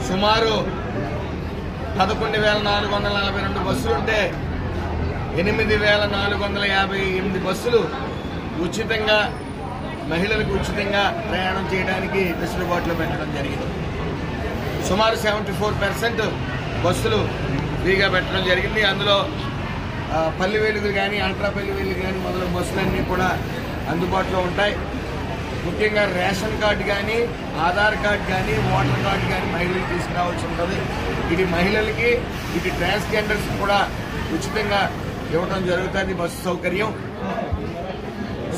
సుమారు 11,442 బస్సులుంటే 8,458 బస్సులు ఉచితంగా మహిళలకు ఉచితంగా ప్రయాణం చేయడానికి వెసులుబాటులో పెట్టడం జరిగింది. సుమారు 74% బస్సులు ఫ్రీగా పెట్టడం జరిగింది. అందులో పల్లి వెలుగులు కానీ అల్ట్రా పల్లి వెలుగు కానీ మొదలగు బస్సులన్నీ కూడా అందుబాటులో ఉంటాయి. ముఖ్యంగా రేషన్ కార్డు కానీ ఆధార్ కార్డు కానీ ఓటర్ కార్డు కానీ మహిళలు తీసుకురావాల్సి ఉంటుంది. ఇది మహిళలకి ఇది ట్రాన్స్జెండర్స్ కూడా ఉచితంగా ఇవ్వడం జరుగుతుంది బస్సు సౌకర్యం.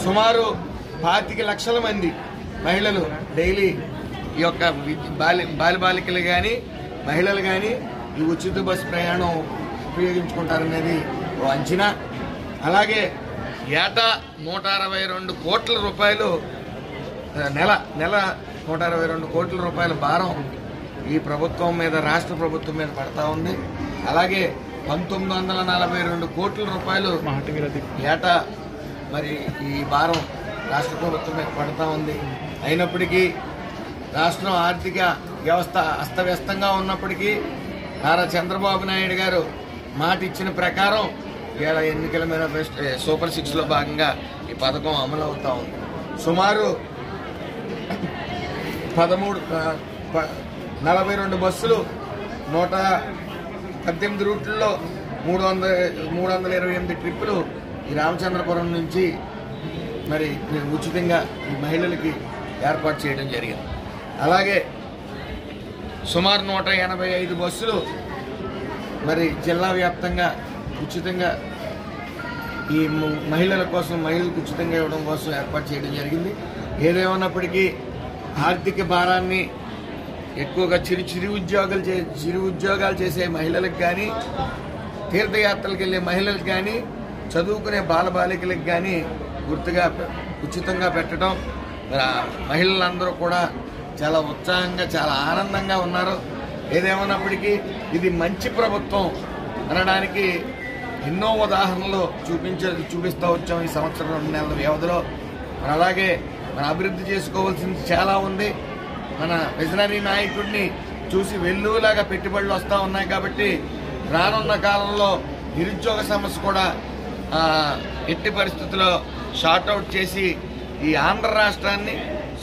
సుమారు 25 లక్షల మంది మహిళలు డైలీ ఈ యొక్క బాలికలు కానీ మహిళలు కానీ ఈ ఉచిత బస్సు ప్రయాణం ఉపయోగించుకుంటారనేది ఓ అంచనా. అలాగే ఏటా 162 కోట్ల రూపాయలు నెల 162 కోట్ల రూపాయల భారం ఈ ప్రభుత్వం మీద రాష్ట్ర ప్రభుత్వం మీద పడతా ఉంది. అలాగే 1942 కోట్ల రూపాయలు ఏటా మరి ఈ భారం రాష్ట్ర ప్రభుత్వం మీద పడతా ఉంది. అయినప్పటికీ రాష్ట్రం ఆర్థిక వ్యవస్థ అస్తవ్యస్తంగా ఉన్నప్పటికీ నారా చంద్రబాబు నాయుడు గారు మాట ఇచ్చిన ప్రకారం ఇవాళ ఎన్నికల మేనిఫెస్టో సూపర్ 6లో భాగంగా ఈ పథకం అమలు అవుతా ఉంది. సుమారు 42 బస్సులు 118 రూట్లలో 328 ట్రిప్పులు ఈ రామచంద్రపురం నుంచి మరి ఉచితంగా ఈ మహిళలకి ఏర్పాటు చేయడం జరిగింది. అలాగే సుమారు 185 బస్సులు మరి జిల్లా వ్యాప్తంగా ఉచితంగా ఈ మహిళల కోసం మహిళలకు ఉచితంగా ఇవ్వడం కోసం ఏర్పాటు చేయడం జరిగింది. ఏదేమన్నప్పటికీ ఆర్థిక భారాన్ని ఎక్కువగా చిరు ఉద్యోగాలు చేసే మహిళలకు కానీ తీర్థయాత్రలకు వెళ్ళే మహిళలకు కానీ చదువుకునే బాలబాలికలకు కానీ గుర్తుగా ఉచితంగా పెట్టడం మహిళలందరూ కూడా చాలా ఉత్సాహంగా చాలా ఆనందంగా ఉన్నారు. ఏదేమన్నప్పటికీ ఇది మంచి ప్రభుత్వం అనడానికి ఎన్నో ఉదాహరణలు చూపిస్తూ వచ్చాం ఈ సంవత్సరం 2 నెలల వ్యవధిలో. అలాగే మన అభివృద్ధి చేసుకోవాల్సింది చాలా ఉంది. మన విజనరీ నాయకుడిని చూసి వెల్లులాగా పెట్టుబడులు వస్తూ ఉన్నాయి. కాబట్టి రానున్న కాలంలో నిరుద్యోగ సమస్య కూడా ఎట్టి పరిస్థితుల్లో షార్ట్అవుట్ చేసి ఈ ఆంధ్ర రాష్ట్రాన్ని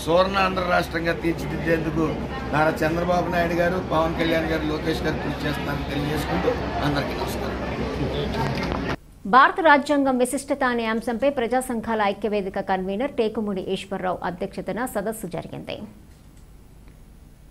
సువర్ణ ఆంధ్ర రాష్ట్రంగా తీర్చిదిద్దేందుకు నారా చంద్రబాబు నాయుడు గారు, పవన్ కళ్యాణ్ గారు, లోకేష్ గారు కృషి చేస్తున్నారని తెలియజేసుకుంటూ అందరికీ నమస్కారం. భారత రాజ్యాంగం విశిష్టత అనే అంశంపై ప్రజా సంఘాల ఐక్యవేదిక కన్వీనర్ టేకుముడి ఈశ్వర్రావు అధ్యక్షతన సదస్సు జరిగింది.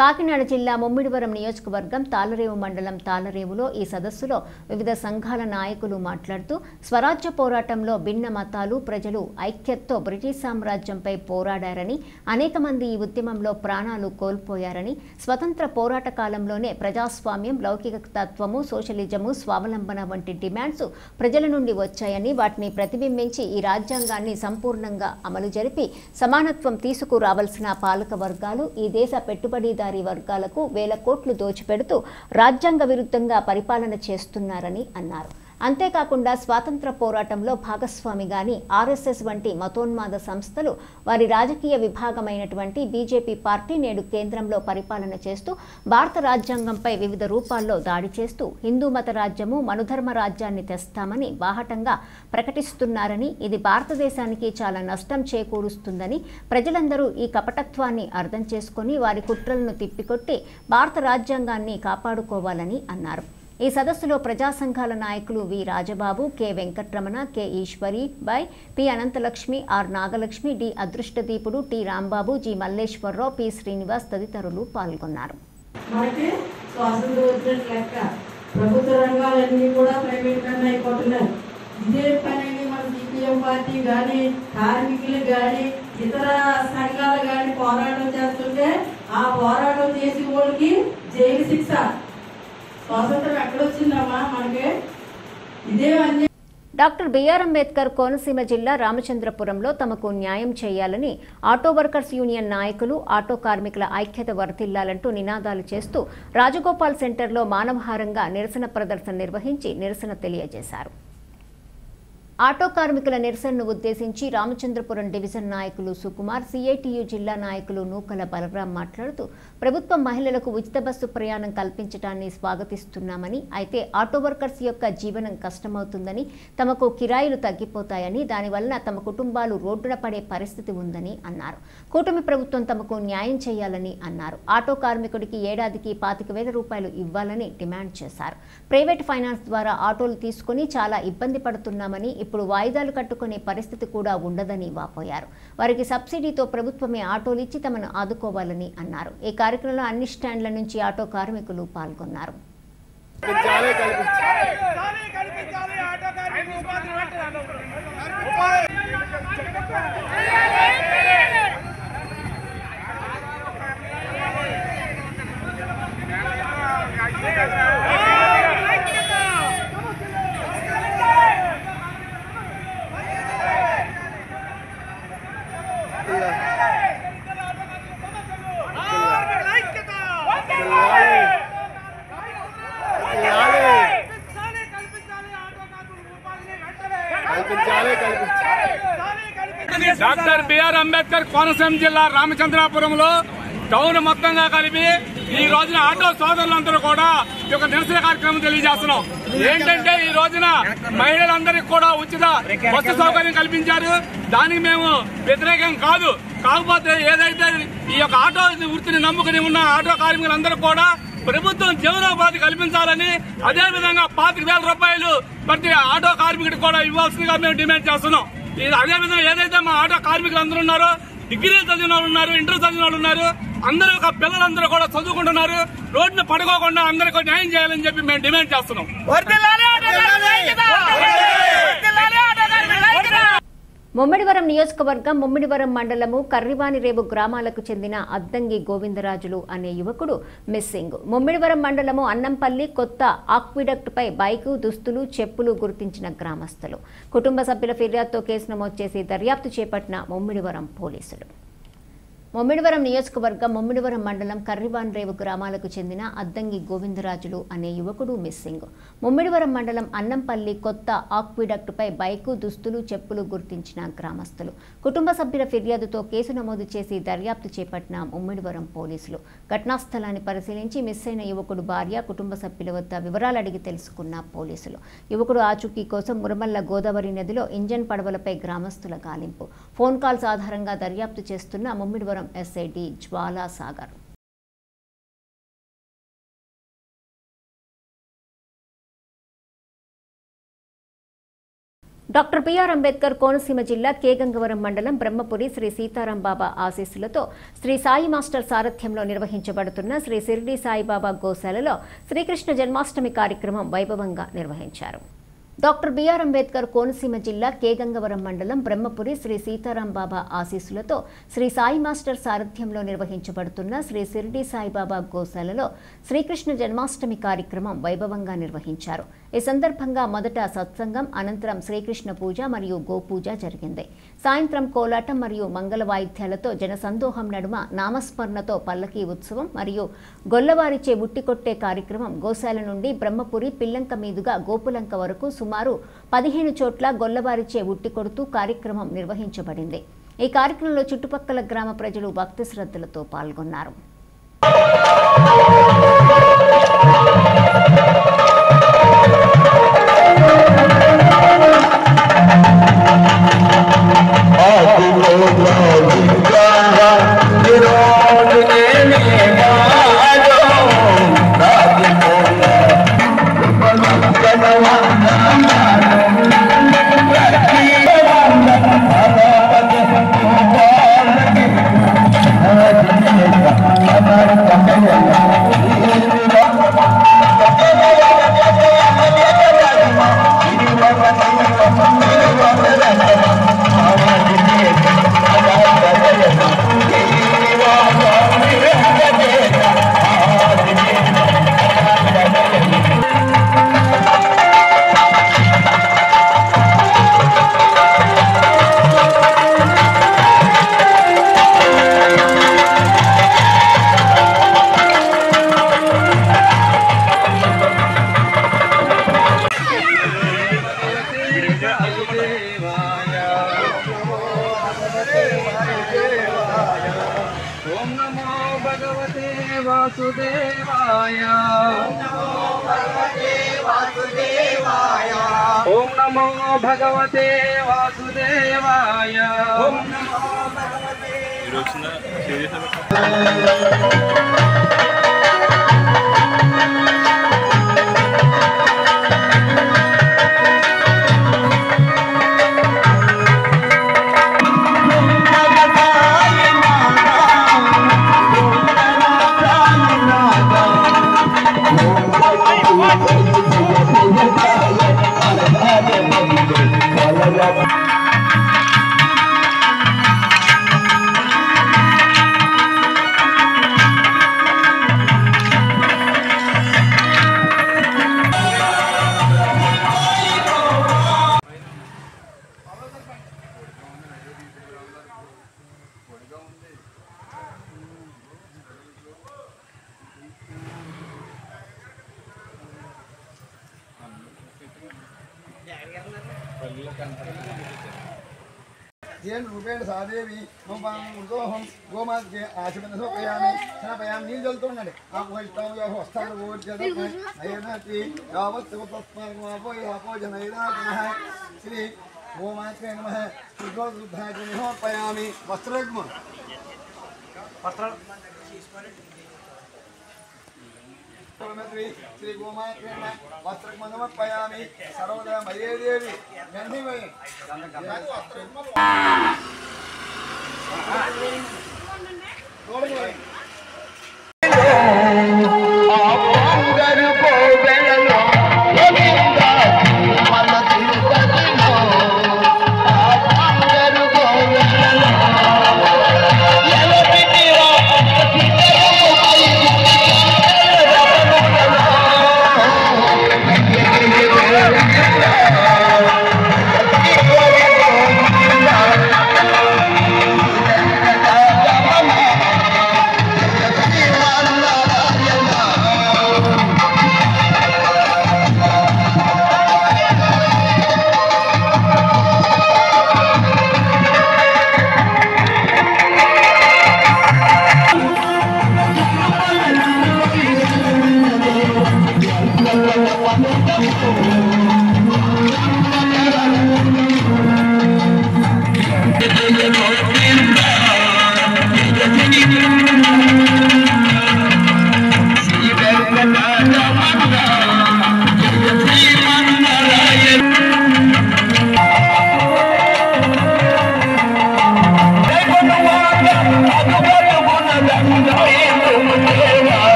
కాకినాడ జిల్లా ముమ్మిడివరం నియోజకవర్గం తాళరేవు మండలం తాళరేవులో ఈ సదస్సులో వివిధ సంఘాల నాయకులు మాట్లాడుతూ స్వరాజ్య పోరాటంలో భిన్న మతాలు ప్రజలు ఐక్యతతో బ్రిటిష్ సామ్రాజ్యంపై పోరాడారని అనేక మంది ఈ ఉద్యమంలో ప్రాణాలు కోల్పోయారని స్వతంత్ర పోరాట కాలంలోనే ప్రజాస్వామ్యం లౌకిక తత్వము సోషలిజము స్వావలంబన వంటి డిమాండ్స్ ప్రజల నుండి వచ్చాయని వాటిని ప్రతిబింబించి ఈ రాజ్యాంగాన్ని సంపూర్ణంగా అమలు జరిపి సమానత్వం తీసుకురావాల్సిన పాలక వర్గాలు ఈ దేశ పెట్టుబడిదారు వర్గాలకు వేల కోట్లు దోచిపెడుతూ రాజ్యాంగ విరుద్ధంగా పరిపాలన చేస్తున్నారని అన్నారు. అంతేకాకుండా స్వాతంత్ర పోరాటంలో భాగస్వామిగాని ఆర్ఎస్ఎస్ వంటి మతోన్మాద సంస్థలు వారి రాజకీయ విభాగమైనటువంటి బీజేపీ పార్టీ నేడు కేంద్రంలో పరిపాలన చేస్తూ భారత రాజ్యాంగంపై వివిధ రూపాల్లో దాడి చేస్తూ హిందూ మత రాజ్యము మనుధర్మ రాజ్యాన్ని తెస్తామని బాహటంగా ప్రకటిస్తున్నారని ఇది భారతదేశానికి చాలా నష్టం చేకూరుస్తుందని ప్రజలందరూ ఈ కపటత్వాన్ని అర్థం చేసుకుని వారి కుట్రలను తిప్పికొట్టి భారత రాజ్యాంగాన్ని కాపాడుకోవాలని అన్నారు. ఈ సదస్సులో ప్రజా సంఘాల నాయకులు V Rajababu, K Venkatramana, K Eswari Bai, P Ananthalakshmi, R Nagalakshmi, D Adrushtadeepudu, T Rambabu, G Malleswararao, P Srinivas తదితరులు పాల్గొన్నారు. మనకి స్వాతంత్రం వచ్చినట్టు లెక్క ప్రభుత్వ రంగాలన్నీ కూడా ప్రైవేటీకరణ అయిపోతున్నాయి. ఇదే పనిని మన సిపిఎం పార్టీ కానీ కార్మికులు కానీ ఇతర సంఘాలు కానీ పోరాటం చేస్తుంటే ఆ పోరాటం చేసే వాళ్ళకి జైలు శిక్ష. స్వాతంత్రం ఎక్కడొచ్చిందమ్మా మనకి? ఇదే అన్ని. డాక్టర్ బిఆర్ అంబేద్కర్ కోనసీమ జిల్లా రామచంద్రపురంలో తమకు న్యాయం చేయాలని ఆటో వర్కర్స్ యూనియన్ నాయకులు ఆటో కార్మికుల ఐక్యత వర్ధిల్లాలంటూ నినాదాలు చేస్తూ రాజగోపాల్ సెంటర్లో మానవహారంగా నిరసన ప్రదర్శన నిర్వహించి నిరసన తెలియజేశారు. ఆటో కార్మికుల నిరసనను ఉద్దేశించి రామచంద్రపురం డివిజన్ నాయకులు సుకుమార్, సిఐటియు జిల్లా నాయకులు నూకల బలరాం మాట్లాడుతూ ప్రభుత్వం మహిళలకు ఉచిత బస్సు ప్రయాణం కల్పించడాన్ని స్వాగతిస్తున్నామని, అయితే ఆటో వర్కర్స్ యొక్క జీవనం కష్టమవుతుందని, తమకు కిరాయిలు తగ్గిపోతాయని, దానివల్ల తమ కుటుంబాలు రోడ్డున పడే పరిస్థితి ఉందని అన్నారు. కూటమి ప్రభుత్వం తమకు న్యాయం చేయాలని అన్నారు. ఆటో కార్మికుడికి ఏడాదికి 25,000 రూపాయలు ఇవ్వాలని డిమాండ్ చేశారు. ప్రైవేట్ ఫైనాన్స్ ద్వారా ఆటోలు తీసుకుని చాలా ఇబ్బంది పడుతున్నామని, ఇప్పుడు వాయిదాలు కట్టుకునే పరిస్థితి కూడా ఉండదని వాపోయారు. వారికి సబ్సిడీతో ప్రభుత్వమే ఆటోలు ఇచ్చి తమను ఆదుకోవాలని అన్నారు. ఈ కార్యక్రమంలో అన్ని స్టాండ్ల నుంచి ఆటో కార్మికులు పాల్గొన్నారు. డాక్టర్ బిఆర్ అంబేద్కర్ కోనసీమ జిల్లా రామచంద్రాపురంలో టౌన్ మొత్తంగా కలిపి ఈ రోజున ఆటో సోదరులందరూ కూడా ఈ యొక్క నిరసన కార్యక్రమం తెలియజేస్తున్నాం. ఏంటంటే ఈ రోజున మహిళలందరికీ కూడా ఉచిత బస్సు సౌకర్యం కల్పించారు. దానికి మేము వ్యతిరేకం కాదు. కాకపోతే ఏదైతే ఈ యొక్క ఆటో వృత్తిని నమ్ముకుని ఉన్న ఆటో కార్మికులందరూ కూడా ప్రభుత్వం జీవనోపాధి కల్పించాలని, అదేవిధంగా 25,000 రూపాయలు ప్రతి ఆటో కార్మికుడికి కూడా ఇవ్వాల్సిందిగా మేము డిమాండ్ చేస్తున్నాం. అదేవిధంగా ఏదైతే మా ఆటో కార్మికులు అందరూ ఉన్నారో, డిగ్రీ చదివిన వాళ్ళు ఉన్నారు, ఇంటర్ చదివిన వాళ్ళు ఉన్నారు, అందరూ పిల్లలందరూ కూడా చదువుకుంటున్నారు. రోడ్డును పడుకోకుండా అందరికీ న్యాయం చేయాలని చెప్పి మేము డిమాండ్ చేస్తున్నాం. ముమ్మిడివరం నియోజకవర్గం ముమ్మిడివరం మండలము కర్రివానిరేవు గ్రామాలకు చెందిన అద్దంగి గోవిందరాజులు అనే యువకుడు మిస్సింగ్. ముమ్మిడివరం మండలము అన్నంపల్లి కొత్త ఆక్విడక్ట్ పై బైకు, దుస్తులు, చెప్పులు గుర్తించిన గ్రామస్తులు. కుటుంబ సభ్యుల ఫిర్యాదుతో కేసు నమోదు చేసి దర్యాప్తు చేపట్టిన ముమ్మిడివరం పోలీసులు. ముమ్మిడివరం నియోజకవర్గం ముమ్మిడివరం మండలం కర్రివాన్రేవు గ్రామాలకు చెందిన అద్దంగి గోవిందరాజులు అనే యువకుడు మిస్సింగ్. ముమ్మిడివరం మండలం అన్నంపల్లి కొత్త ఆక్విడక్ట్ పై బైకు, దుస్తులు, చెప్పులు గుర్తించిన గ్రామస్తులు. కుటుంబ సభ్యుల ఫిర్యాదుతో కేసు నమోదు చేసి దర్యాప్తు చేపట్టిన ముమ్మిడివరం పోలీసులు ఘటనా స్థలాన్ని పరిశీలించి మిస్ అయిన యువకుడు భార్య, కుటుంబ సభ్యుల వద్ద వివరాలు అడిగి తెలుసుకున్న పోలీసులు. యువకుడు ఆచూకీ కోసం మురమల్ల గోదావరి నదిలో ఇంజన్ పడవలపై గ్రామస్తుల గాలింపు. ఫోన్ కాల్స్ ఆధారంగా దర్యాప్తు చేస్తున్న ముమ్మిడివరం ఎస్ఐడి జ్వాలా సాగర్. డాక్టర్ బిఆర్ అంబేద్కర్ కోనసీమ జిల్లా కేగంగవరం మండలం బ్రహ్మపురి శ్రీ సీతారాం బాబా ఆశీస్సులతో శ్రీ సాయి మాస్టర్ సారథ్యంలో నిర్వహించబడుతున్న శ్రీ షిరిడి సాయిబాబా గోశాలలో శ్రీకృష్ణ జన్మాష్టమి కార్యక్రమం వైభవంగా నిర్వహించారు. డాక్టర్ బిఆర్ అంబేద్కర్ కోనసీమ జిల్లా కేగంగవరం మండలం బ్రహ్మపురి శ్రీ సీతారాం బాబా ఆశీస్సులతో శ్రీ సాయి మాస్టర్ సారథ్యంలో నిర్వహించబడుతున్న శ్రీ షిరిడి సాయిబాబా గోశాలలో శ్రీకృష్ణ జన్మాష్టమి కార్యక్రమం వైభవంగా నిర్వహించారు. ఈ సందర్భంగా మొదట సత్సంగం, అనంతరం శ్రీకృష్ణ పూజ మరియు గోపూజ జరిగింది. సాయంత్రం కోలాటం మరియు మంగళ వాయిద్యాలతో జనసందోహం నడుమ నామస్మరణతో పల్లకీ ఉత్సవం మరియు గొల్లవారిచే ఉట్టికొట్టే కార్యక్రమం గోశాల నుండి బ్రహ్మపురి పిల్లంక మీదుగా గోపులంక వరకు సుమారు 15 చోట్ల గొల్లవారిచే ఉట్టికొడుతూ కార్యక్రమం నిర్వహించబడింది. ఈ కార్యక్రమంలో చుట్టుపక్కల గ్రామ ప్రజలు భక్తి శ్రద్ధలతో పాల్గొన్నారు. ఓం నమో భగవతే వాసుదేవాయ. येन रूपेण सादेवी मृदोहम गोमात्ये आशुबंधोपयामि स्नापयामि नीलजलतोन्नडे आपोष्टाव हस्तान गोर्जदम अयनाति यावत् तस्मागो यापो जनैरानः श्री गोमात्रे नमः शुद्धोद्धाय निहोपयामि वस्त्रग्म वस्त्र श्री गोमात्रे वस्त्रग्म समर्पयामि सर्वदा मये देवी गन्धिमये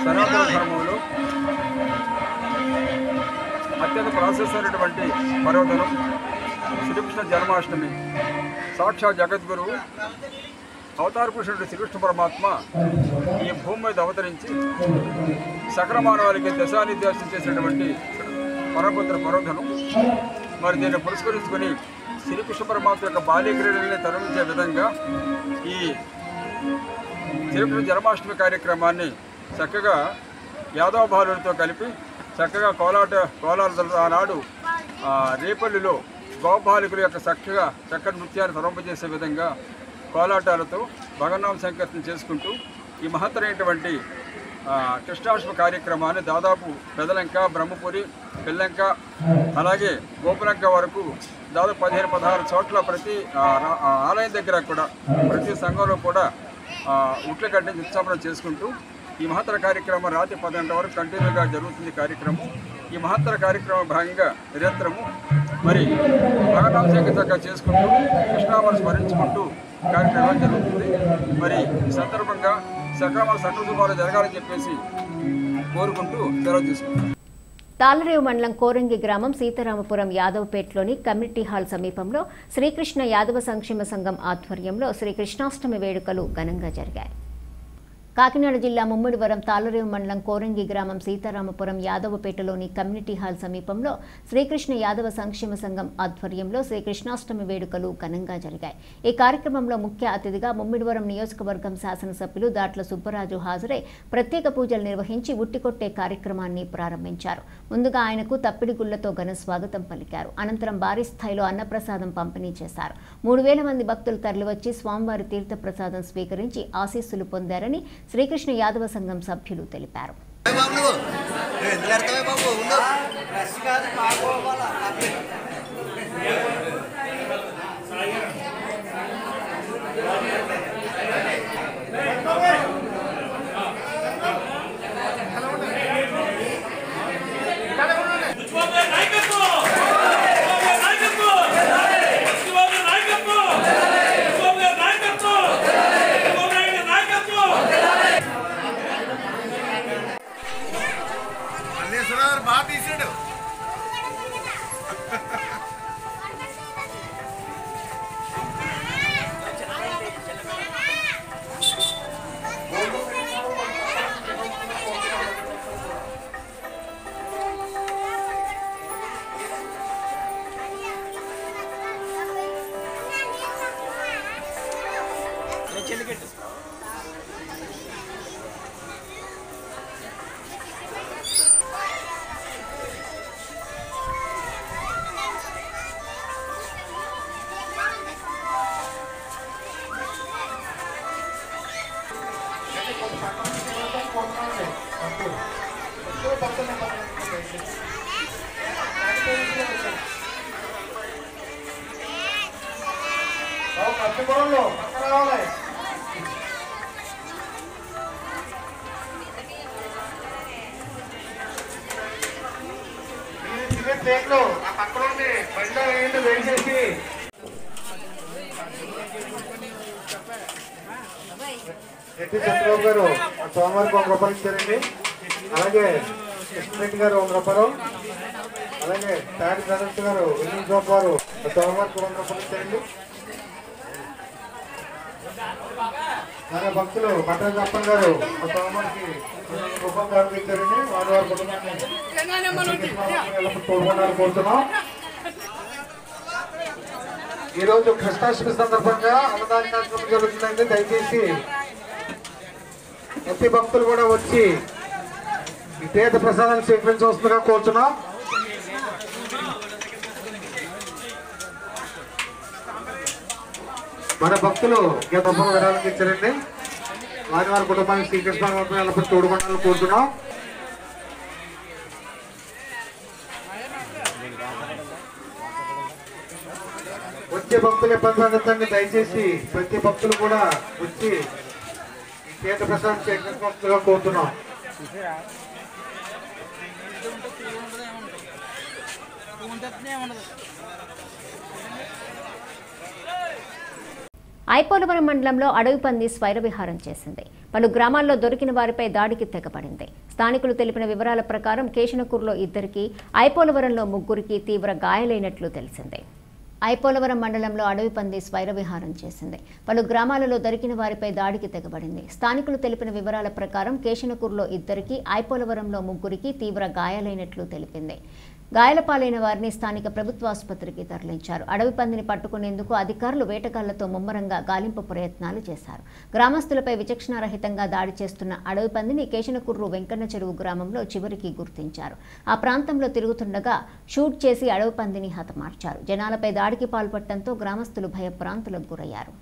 సనాతన ధర్మంలో అత్యంత ప్రాశస్యమైనటువంటి పర్వదినం శ్రీకృష్ణ జన్మాష్టమి. సాక్షాత్ జగద్గురువు అవతార పురుషుడు శ్రీకృష్ణ పరమాత్మ ఈ భూమి మీద అవతరించి సకల మానవాళికి దశానిర్దేశం చేసినటువంటి పరమపుత్ర పర్వదినం. మరి దీన్ని పురస్కరించుకొని శ్రీకృష్ణ పరమాత్మ యొక్క బాల్య క్రీడల్ని తరలించే విధంగా ఈ శ్రీకృష్ణ జన్మాష్టమి కార్యక్రమాన్ని చక్కగా యాదవ బాలులతో కలిపి చక్కగా కోలాటలు ఆనాడు రేపల్లిలో గోపాలికుల యొక్క చక్కటి నృత్యాన్ని తరంపజేసే విధంగా కోలాటాలతో భగవన్నామ సంకీర్తన చేసుకుంటూ ఈ మహత్తరైనటువంటి కృష్ణాష్టమి కార్యక్రమాన్ని దాదాపు పెదలంక, బ్రహ్మపురి, పిల్లంక, అలాగే గోపులంక వరకు దాదాపు 15-16 చోట్ల ప్రతి ఆలయం దగ్గర కూడా ప్రతి సంఘంలో కూడా ఉట్ల కట్టించి ఉత్సవం చేసుకుంటూ ఈ మహత్తర కార్యక్రమం రాత్రి 10 గంటల వరకు కంటిన్యూగా జరుగుతుంది. కార్యక్రమం ఈ మహత్తర కార్యక్రమం భాగంగా నిరంతరము మరి భగవన్నామ సంకీర్తన చేసుకుంటూ కృష్ణామను స్మరించుకుంటూ కార్యక్రమం జరుగుతుంది. మరి ఈ సందర్భంగా సక్రమ శుభాలు జరగాలని చెప్పేసి కోరుకుంటూ సెలవు తీసుకుంటాం. తాళ్లరేవు మండలం కోరంగి గ్రామం సీతారామపురం యాదవపేటలోని కమ్యూనిటీ హాల్ సమీపంలో శ్రీకృష్ణ యాదవ సంక్షేమ సంఘం ఆధ్వర్యంలో శ్రీకృష్ణాష్టమి వేడుకలు ఘనంగా జరిగాయి. కాకినాడ జిల్లా ముమ్మిడివరం తాళ్లరేవు మండలం కోరంగి గ్రామం సీతారామపురం యాదవపేటలోని కమ్యూనిటీ హాల్ సమీపంలో శ్రీకృష్ణ యాదవ సంక్షేమ సంఘం ఆధ్వర్యంలో శ్రీకృష్ణాష్టమి వేడుకలు ఘనంగా జరిగాయి. ఈ కార్యక్రమంలో ముఖ్య అతిథిగా ముమ్మిడివరం నియోజకవర్గం శాసనసభ్యులు దాట్ల సుబ్బరాజు హాజరై ప్రత్యేక పూజలు నిర్వహించి ఉట్టికొట్టే కార్యక్రమాన్ని ప్రారంభించారు. ముందుగా ఆయనకు తప్పిడి గుళ్లతో ఘన స్వాగతం పలికారు. అనంతరం భారీ స్థాయిలో అన్నప్రసాదం పంపిణీ చేశారు. 3000 మంది భక్తులు తరలివచ్చి స్వామివారి తీర్థ ప్రసాదం స్వీకరించి ఆశీస్సులు పొందారని శ్రీకృష్ణ యాదవ సంఘం సభ్యులు తెలిపారు. చంద్రబాబు గారు సోమవారికి 1 రూపాయలు ఇచ్చారండి. అలాగే కృష్ణరెడ్డి గారు 1 రూపాయలు, అలాగే తాడి బ్రదర్స్ గారు వెల్లింగ్ వారు సోమవారికి 100 రూపాయలు ఇచ్చారండి. అలాగే భక్తులు పట్టణ తప్పన్ గారు సోమవారికి 100 రూపాయలు ఇచ్చారండి. వారి కుటుంబాన్ని తోడుకోవడానికి కోరుతున్నాం. ఈరోజు కృష్ణాష్టమి సందర్భంగా అన్నదాన కార్యక్రమం జరుగుతుందండి. దయచేసి ప్రతి భక్తులు కూడా వచ్చి ఈ తీర్థ ప్రసాదాన్ని స్వీకరించవలసిందిగా కోరుతున్నాం. మన భక్తులు గొప్ప విరాళం ఇచ్చారండి. వారి కుటుంబానికి శ్రీకృష్ణ ఎల్లప్పుడూ తోడుకొండాలని కోరుతున్నాం. వచ్చే భక్తులు ఇబ్బంది పడతాన్ని దయచేసి ప్రతి భక్తులు కూడా వచ్చి తీర్థ ప్రసాదం చేకూర్చుగా కోరుతున్నాం. ఐపోలవరం మండలంలో అడవి పంది స్వైరవిహారం చేసింది. పలు గ్రామాల్లో దొరికిన వారిపై దాడికి తెగబడింది. స్థానికులు తెలిపిన వివరాల ప్రకారం కేశనకూరులో 2, ఐపోలవరంలో 3 తీవ్ర గాయాలైనట్లు తెలిసింది. ఐపోలవరం మండలంలో అడవి పంది స్వైరవిహారం చేసింది. పలు గ్రామాలలో దొరికిన వారిపై దాడికి తెగబడింది. స్థానికులు తెలిపిన వివరాల ప్రకారం కేశనకూరులో 2, ఐపోలవరంలో 3 తీవ్ర గాయాలైనట్లు తెలిపింది. గాయాల పాలైన వారిని స్థానిక ప్రభుత్వాసుపత్రికి తరలించారు. అడవి పందిని పట్టుకునేందుకు అధికారులు వేటగాళ్లతో ముమ్మరంగా గాలింపు ప్రయత్నాలు చేశారు. గ్రామస్తులపై విచక్షణారహితంగా దాడి చేస్తున్న అడవి పందిని కేశనకూరు వెంకన్న చెరువు గ్రామంలో చివరికి గుర్తించారు. ఆ ప్రాంతంలో తిరుగుతుండగా షూట్ చేసి అడవి పందిని హతమార్చారు. జనాలపై దాడికి పాల్పడటంతో గ్రామస్తులు భయభ్రాంతులకు గురయ్యారు.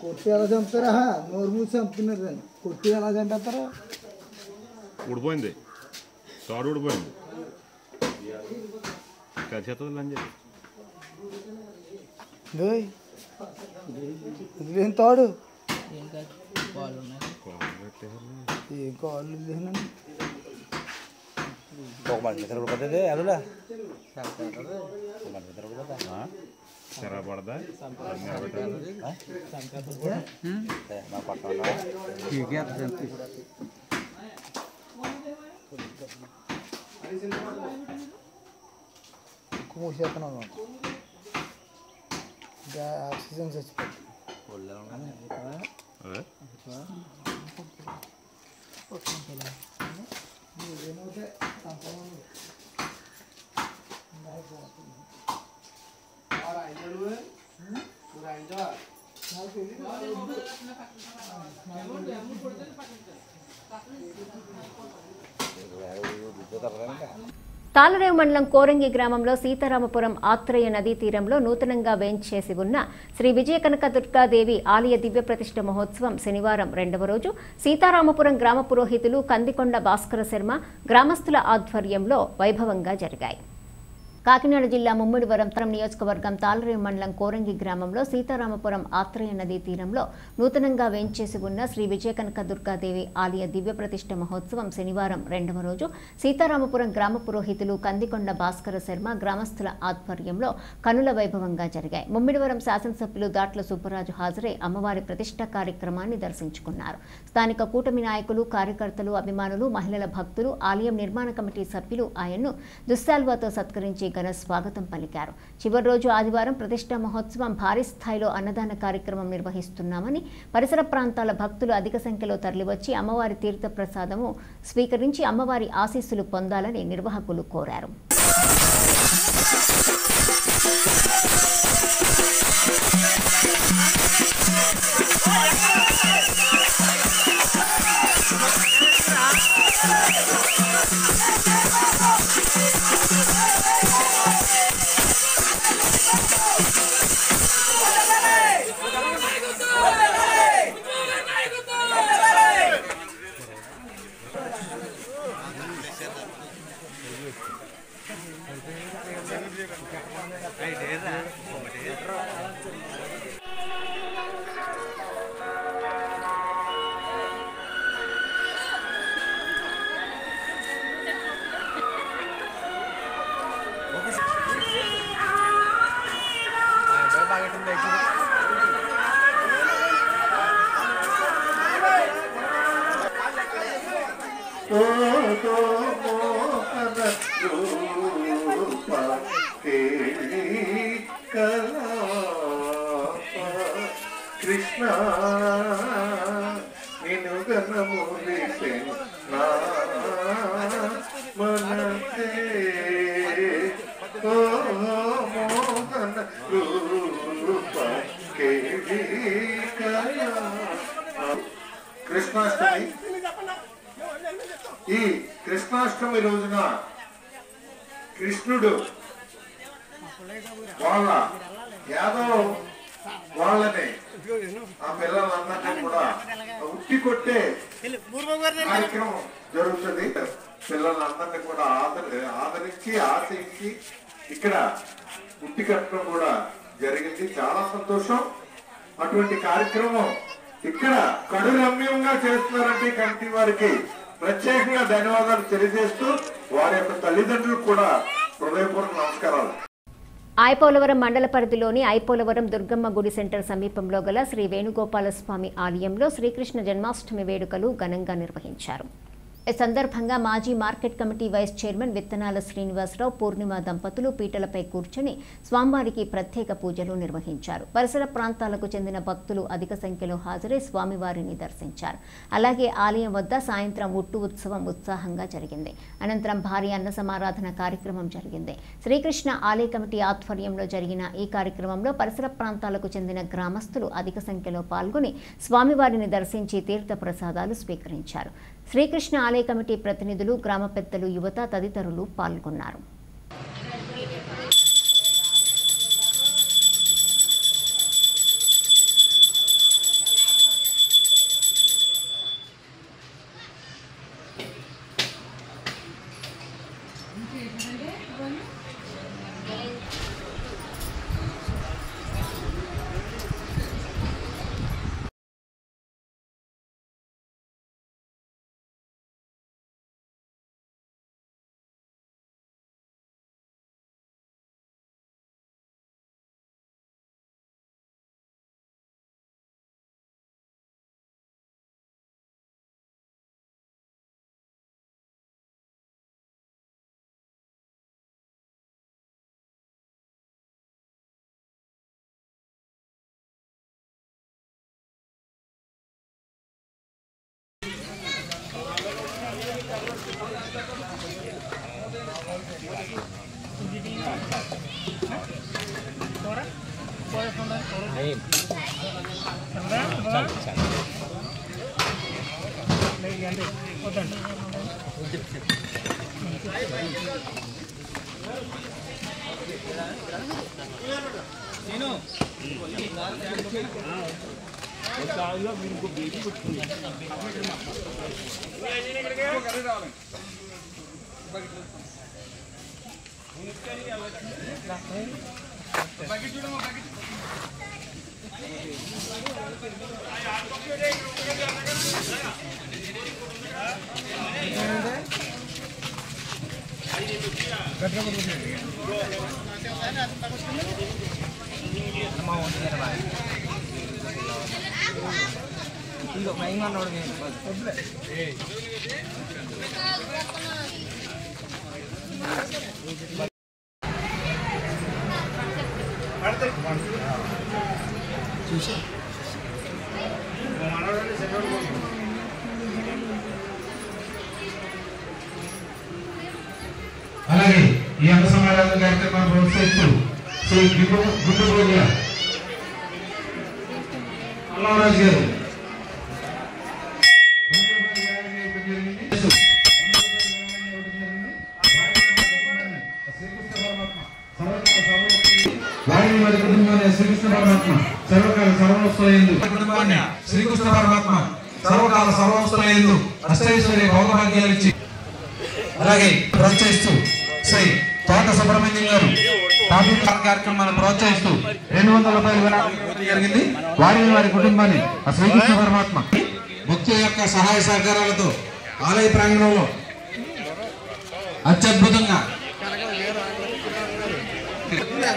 కొట్టి ఎలా చంపుతారా? నోరు మూసి చంపుతున్నారు దాన్ని. కొట్టి ఎలా చంపేస్తారా? ఊడిపోయింది, తాడు ఊడిపోయింది. ఇదేం తాడు? ఏం కాళ్ళు లేనండి. పడదా మూసేస్తున్నాను. ఆక్సిజన్ చచ్చిపోతుంది. తాళరేవు మండలం కోరంగి గ్రామంలో సీతారామపురం ఆత్రేయ నదీ తీరంలో నూతనంగా వేంచేసి ఉన్న శ్రీ విజయ కనకదుర్గాదేవి ఆలయ దివ్య ప్రతిష్ఠ మహోత్సవం శనివారం 2వ రోజు సీతారామపురం గ్రామ పురోహితులు కందికొండ భాస్కర శర్మ గ్రామస్తుల ఆధ్వర్యంలో వైభవంగా జరిగాయి. కాకినాడ జిల్లా ముమ్మిడివరం నియోజకవర్గం తాళరేవు మండలం కోరంగి గ్రామంలో సీతారామపురం ఆత్రేయ నదీ తీరంలో నూతనంగా వేంచేసి ఉన్న శ్రీ విజయ కనకదుర్గాదేవి ఆలయ దివ్య ప్రతిష్ఠ మహోత్సవం శనివారం 2వ రోజు సీతారామపురం గ్రామ పురోహితులు కందికొండ భాస్కర శర్మ గ్రామస్తుల ఆధ్వర్యంలో కనుల వైభవంగా జరిగాయి. ముమ్మిడివరం శాసనసభ్యులు దాట్ల సుబ్బరాజు హాజరై అమ్మవారి ప్రతిష్ఠ కార్యక్రమాన్ని దర్శించుకున్నారు. స్థానిక కూటమి నాయకులు, కార్యకర్తలు, అభిమానులు, మహిళల భక్తులు, ఆలయం నిర్మాణ కమిటీ సభ్యులు ఆయన్ను దుస్సాల్వాతో సత్కరించి ఘన స్వాగతం పలికారు. చివరి రోజు ఆదివారం ప్రతిష్ఠా మహోత్సవం భారీ స్థాయిలో అన్నదాన కార్యక్రమం నిర్వహిస్తున్నామని, పరిసర ప్రాంతాల భక్తులు అధిక సంఖ్యలో తరలివచ్చి అమ్మవారి తీర్థ ప్రసాదము స్వీకరించి అమ్మవారి ఆశీస్సులు పొందాలని నిర్వాహకులు కోరారు. కృష్ణ నిన్ను గనములిసే నా మనసే ఓ మోహన రూప కృష్ణాష్టమి. ఈ కృష్ణాష్టమి రోజున కృష్ణుడు వాళ్ళ యాదవ్ వాళ్ళని ఆ పిల్లలందరినీ కూడా ఉట్టి కొట్టే కార్యక్రమం జరుగుతుంది. పిల్లలందరినీ కూడా ఆదరించి ఆశించి ఇక్కడ ఉట్టి కట్టడం కూడా జరిగింది. చాలా సంతోషం. అటువంటి కార్యక్రమం ఇక్కడ కడు రమ్యంగా చేస్తున్నారంటే కమిటీ వారికి ప్రత్యేకంగా ధన్యవాదాలు తెలియజేస్తూ వారి యొక్క తల్లిదండ్రులకు కూడా హృదయపూర్వక నమస్కారాలు. ఐపోలవరం మండల పరిధిలోని ఐపోలవరం దుర్గమ్మ గుడి సెంటర్ సమీపంలో గల శ్రీ వేణుగోపాలస్వామి ఆలయంలో శ్రీకృష్ణ జన్మాష్టమి వేడుకలు ఘనంగా నిర్వహించారు. ఈ సందర్భంగా మాజీ మార్కెట్ కమిటీ వైస్ చైర్మన్ విత్తనాల శ్రీనివాసరావు, పూర్ణిమ దంపతులు పీటలపై కూర్చొని స్వామివారికి ప్రత్యేక పూజలు నిర్వహించారు. పరిసర ప్రాంతాలకు చెందిన భక్తులు అధిక సంఖ్యలో హాజరై స్వామివారిని దర్శించారు. అలాగే ఆలయం వద్ద సాయంత్రం ఉట్టు ఉత్సవం ఉత్సాహంగా జరిగింది. అనంతరం భారీ అన్న సమారాధన కార్యక్రమం జరిగింది. శ్రీకృష్ణ ఆలయ కమిటీ ఆధ్వర్యంలో జరిగిన ఈ కార్యక్రమంలో పరిసర ప్రాంతాలకు చెందిన గ్రామస్తులు అధిక సంఖ్యలో పాల్గొని స్వామివారిని దర్శించి తీర్థ ప్రసాదాలు స్వీకరించారు. శ్రీకృష్ణ ఆలయ కమిటీ ప్రతినిధులు, గ్రామ పెద్దలు, యువత తదితరులు పాల్గొన్నారు. అలాగే ఈ అన్న సమారాధన కార్యక్రమాన్ని ప్రోత్సహిస్తూ శ్రీ గుండె అల్లవరాజు గారు వారిని వారి కుటుంబాన్ని శ్రీకృష్ణ పరమాత్మ సర్వకాల సర్వోత్సవందు కుటుంబాన్ని శ్రీకృష్ణ పరమాత్మ సర్వకాల సర్వోత్సవందు అష్టైశ్వర్య భౌగభాగ్యాలు ఇచ్చి అలాగే ప్రోత్సహిస్తూ శ్రీ తోట సుబ్రహ్మణ్యం గారు కార్యక్రమాన్ని ప్రోత్సహిస్తూ 200 రూపాయలు విరాళం జరిగింది. వారిని వారి కుటుంబాన్ని ఆ శ్రీకృష్ణ పరమాత్మ భక్తుల యొక్క సహాయ సహకారాలతో ఆలయ ప్రాంగణంలో అత్యద్భుతంగా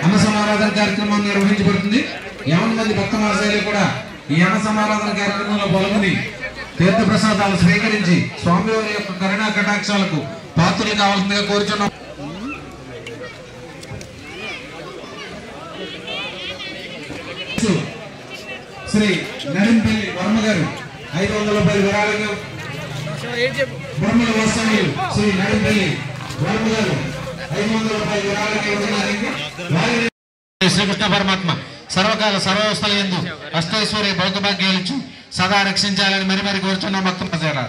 అన్న సమారాధన కార్యక్రమం నిర్వహించబడుతుంది. 50 మంది భక్త మహాశయులు కూడా ఈ అన్న సమారాధన కార్యక్రమంలో పాల్గొని తీర్థ ప్రసాదాలు స్వీకరించి స్వామివారి యొక్క కరుణా కటాక్షాలకు పాత్రలు కావాల్సిందిగా కోరుచున్నాం. శ్రీ నడింపల్లి వర్మ గారు 500 రూపాయలు విరాళంగా బ్రహ్మల వాస్తవ్యులు శ్రీ నడింపల్లి వర్మ గారు 500 రూపాయలు విరాళంగా ఇవ్వడానికి శ్రీకృష్ణ పరమాత్మ సర్వకాల సర్వవస్థల యందు అష్టైశ్వర్య భౌగభాగ్యాలిచ్చు సదా రక్షించాలని మరి కోరుచున్నాం. భక్త ప్రజలారా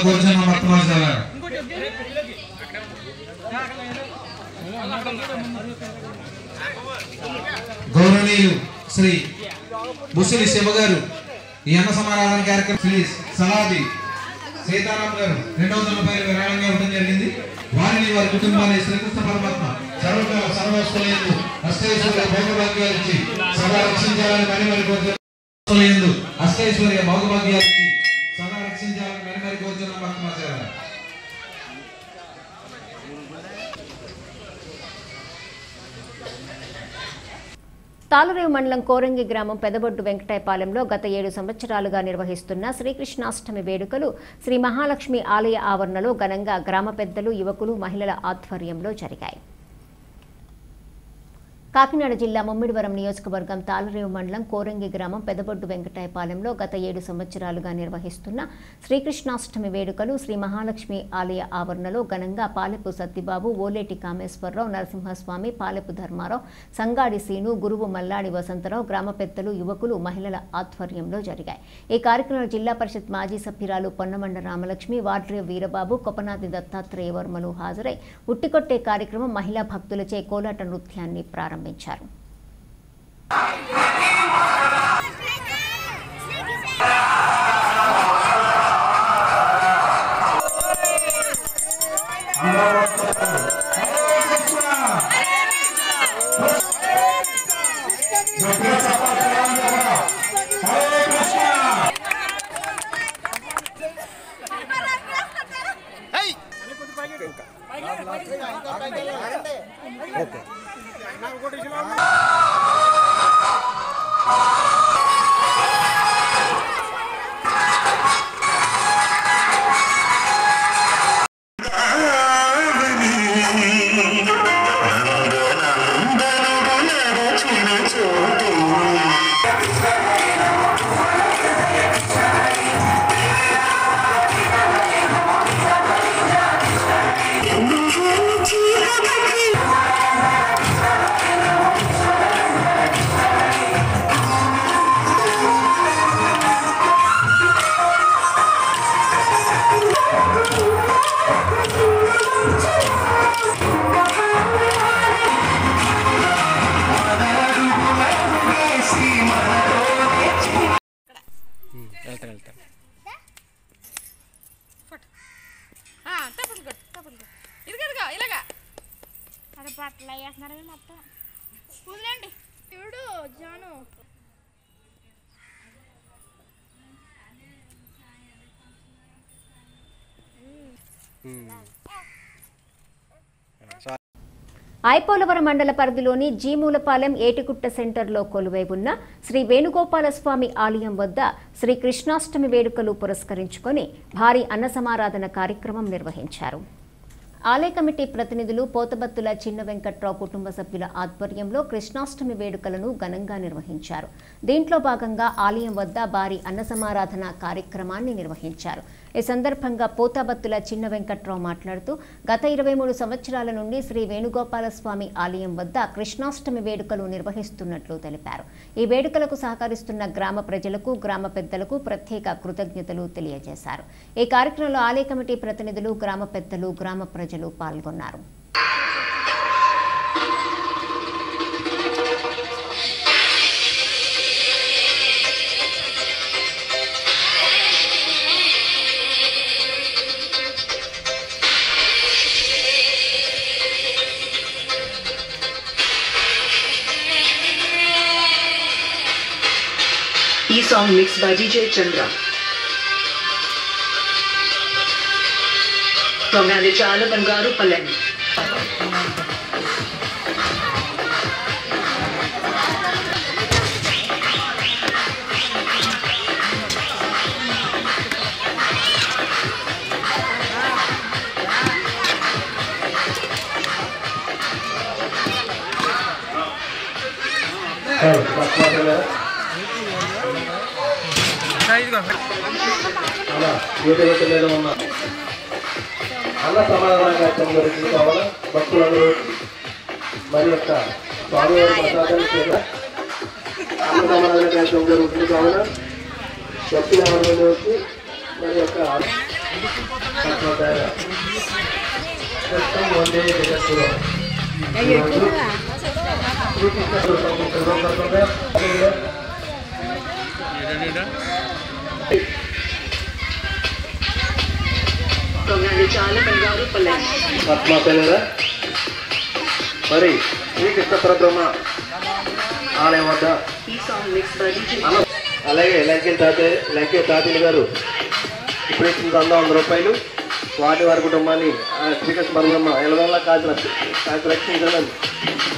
కోరుచున్నాం. భక్త ప్రజలారా గౌరవనీయులు శ్రీ ముసిలి శివ గారు ఈ అన్న సమారాధన కార్యక్రమం శ్రీ సలాది సీతారాం గారు 200 రూపాయలు విరాళంగా ఇవ్వడం జరిగింది. వారిని వారి కుటుంబాన్ని శ్రీకృష్ణ పరమాత్మ సర్వకాల సర్వవస్థలందు అష్టైశ్వర్య భౌగభాగ్యాలు ఇచ్చి సదా రక్షించాలని మరి కోరుచున్నాం. అష్టైశ్వర్య భౌగభాగ్యాలు ఇచ్చి సదా రక్షించాలని మరి కోరుచున్నాం. భక్తమాచారా తాళరేవు మండలం కోరంగి గ్రామం పెదబొడ్డు వెంకటాయపాలెంలో గత 7 సంవత్సరాలుగా నిర్వహిస్తున్న శ్రీకృష్ణాష్టమి వేడుకలు శ్రీ మహాలక్ష్మి ఆలయ ఆవరణలో ఘనంగా గ్రామ పెద్దలు, యువకులు, మహిళల ఆధ్వర్యంలో జరిగాయి. కాకినాడ జిల్లా ముమ్మిడివరం నియోజకవర్గం తాళరేవు మండలం కోరంగి గ్రామం పెదబొడ్డు వెంకటాయపాలెంలో గత 7 సంవత్సరాలుగా నిర్వహిస్తున్న శ్రీకృష్ణాష్టమి వేడుకలు శ్రీ మహాలక్ష్మి ఆలయ ఆవరణలో ఘనంగా పాలెపు సత్తిబాబు, ఓలేటి కామేశ్వరరావు, నరసింహస్వామి, పాలెపు ధర్మారావు, సంగాడి సీను, గురువు మల్లాడి వసంతరావు, గ్రామ పెద్దలు, యువకులు, మహిళల ఆధ్వర్యంలో జరిగాయి. ఈ కార్యక్రమంలో జిల్లా పరిషత్ మాజీ సభ్యురాలు పొన్నమండ రామలక్ష్మి, వాడ్రేవ్ వీరబాబు, కొపనాది దత్తాత్రేయ వర్మలు హాజరై ఉట్టికొట్టే కార్యక్రమం మహిళా భక్తులచే కోలాట నృత్యాన్ని ప్రారంభించారు. ఐపోలవరం మండల పరిధిలోని జీమూలపాలెం ఏటికుట్ట సెంటర్లో కొలువై ఉన్న శ్రీ వేణుగోపాల స్వామి ఆలయం వద్ద శ్రీ కృష్ణాష్టమి వేడుకలు పురస్కరించుకొని భారీ అన్న సమారాధన కార్యక్రమం నిర్వహించారు. ఆలయ కమిటీ ప్రతినిధులు పోతబత్తుల చిన్న వెంకట్రావు కుటుంబ సభ్యుల ఆధ్వర్యంలో కృష్ణాష్టమి వేడుకలను ఘనంగా నిర్వహించారు. దీంట్లో భాగంగా ఆలయం వద్ద భారీ అన్న సమారాధన కార్యక్రమాన్ని నిర్వహించారు. ఈ సందర్భంగా పోతబత్తుల చిన్న వెంకట్రావు మాట్లాడుతూ గత 23 సంవత్సరాల నుండి శ్రీ వేణుగోపాల స్వామి ఆలయం వద్ద కృష్ణాష్టమి వేడుకలు నిర్వహిస్తున్నట్లు తెలిపారు. ఈ వేడుకలకు సహకరిస్తున్న గ్రామ ప్రజలకు, గ్రామ పెద్దలకు ప్రత్యేక కృతజ్ఞతలు తెలియజేశారు. ఈ కార్యక్రమంలో ఆలయ కమిటీ ప్రతినిధులు, గ్రామ పెద్దలు, గ్రామ ప్రజలు పాల్గొన్నారు. E-song mixed by DJ Chandra. From Andichala Bangaru Palem. అన్న సమాధానంగా దొరికి కావాలా భక్తులందరూ మరి యొక్క స్వామివారి ప్రసాదాన్ని కూడా అన్న సమాధానంగా జరుగుతుంది కావాలా భక్తుల వచ్చి మరి యొక్క వందే జగత్తులో పద్మాపల్లిరా మరి శ్రీకృష్ణ పరబ్రహ్మ ఆలయం వద్ద అలాగే లంకే తాతయ్య గారు ఇప్పుడు ఇచ్చిన 100 రూపాయలు వారి కుటుంబాన్ని శ్రీకృష్ణ పరబ్రహ్మ ఎలవల్ల కాచి రక్షించాలని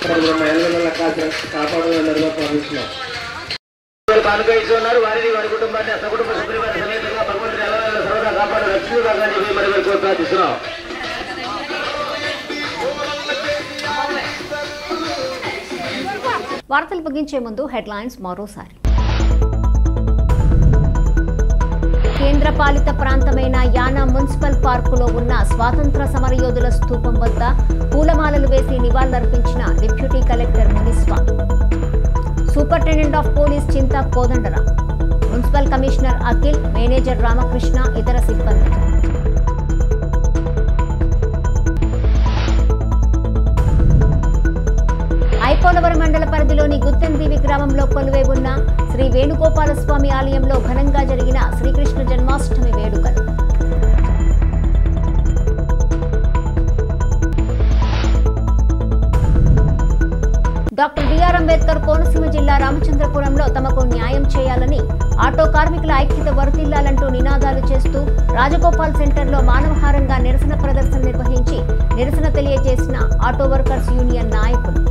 పరబ్రహ్మ ఎలవల్ల కాపాడాలని ప్రార్థిస్తున్నాం. కానుక ఇస్తున్నారు వారిని వారి కుటుంబాన్ని సకుటుంబ సభ్యుల సమేతంగా భగవంతుని ఎలవల్ల సర్వదా కాపాడు రక్షించాలని మరి వారికి ప్రార్థిస్తున్నాం. వార్తలు ముగించే ముందు హెడ్లైన్స్ మరోసారి. కేంద్రపాలిత ప్రాంతమైన యానా మున్సిపల్ పార్కులో ఉన్న స్వాతంత్ర సమరయోధుల స్తూపం వద్ద పూలమాలలు వేసి నివాళులర్పించిన deputy collector Muniswamy. Superintendent of police Chinta Kodandaram, municipal commissioner Akhil, manager Ramakrishna, ఇతర సిబ్బంది. ఐపోలవరం మండల పరిధిలోని గుత్తెందీవి గ్రామంలో కొలువై ఉన్న శ్రీ వేణుగోపాలస్వామి ఆలయంలో ఘనంగా జరిగిన శ్రీకృష్ణ జన్మాష్టమి వేడుకలు. డాక్టర్ బిఆర్ అంబేద్కర్ కోనసీమ జిల్లా రామచంద్రపురంలో తమకు న్యాయం చేయాలని ఆటో కార్మికుల ఐక్యత వర్ధిల్లాలంటూ నినాదాలు చేస్తూ రాజగోపాల్ సెంటర్లో మానవహారంగా నిరసన ప్రదర్శన నిర్వహించి నిరసన తెలియజేసిన ఆటో వర్కర్స్ యూనియన్ నాయకులు.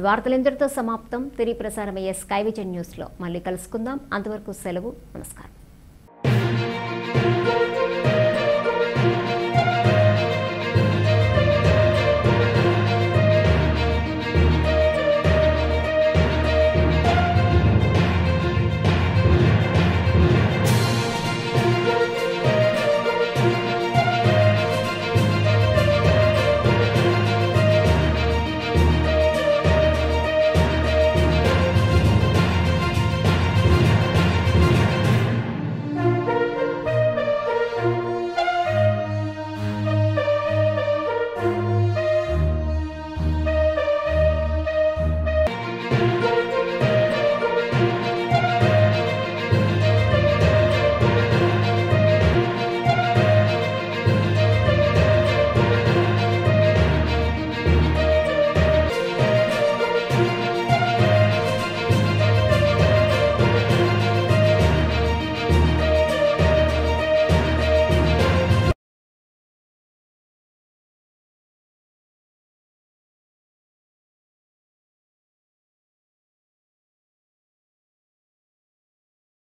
వార్తలు ఇంతటితో సమాప్తం. తిరిగి ప్రసారమయ్యే స్కై విజన్ న్యూస్లో మళ్ళీ కలుసుకుందాం. అంతవరకు సెలవు. నమస్కారం.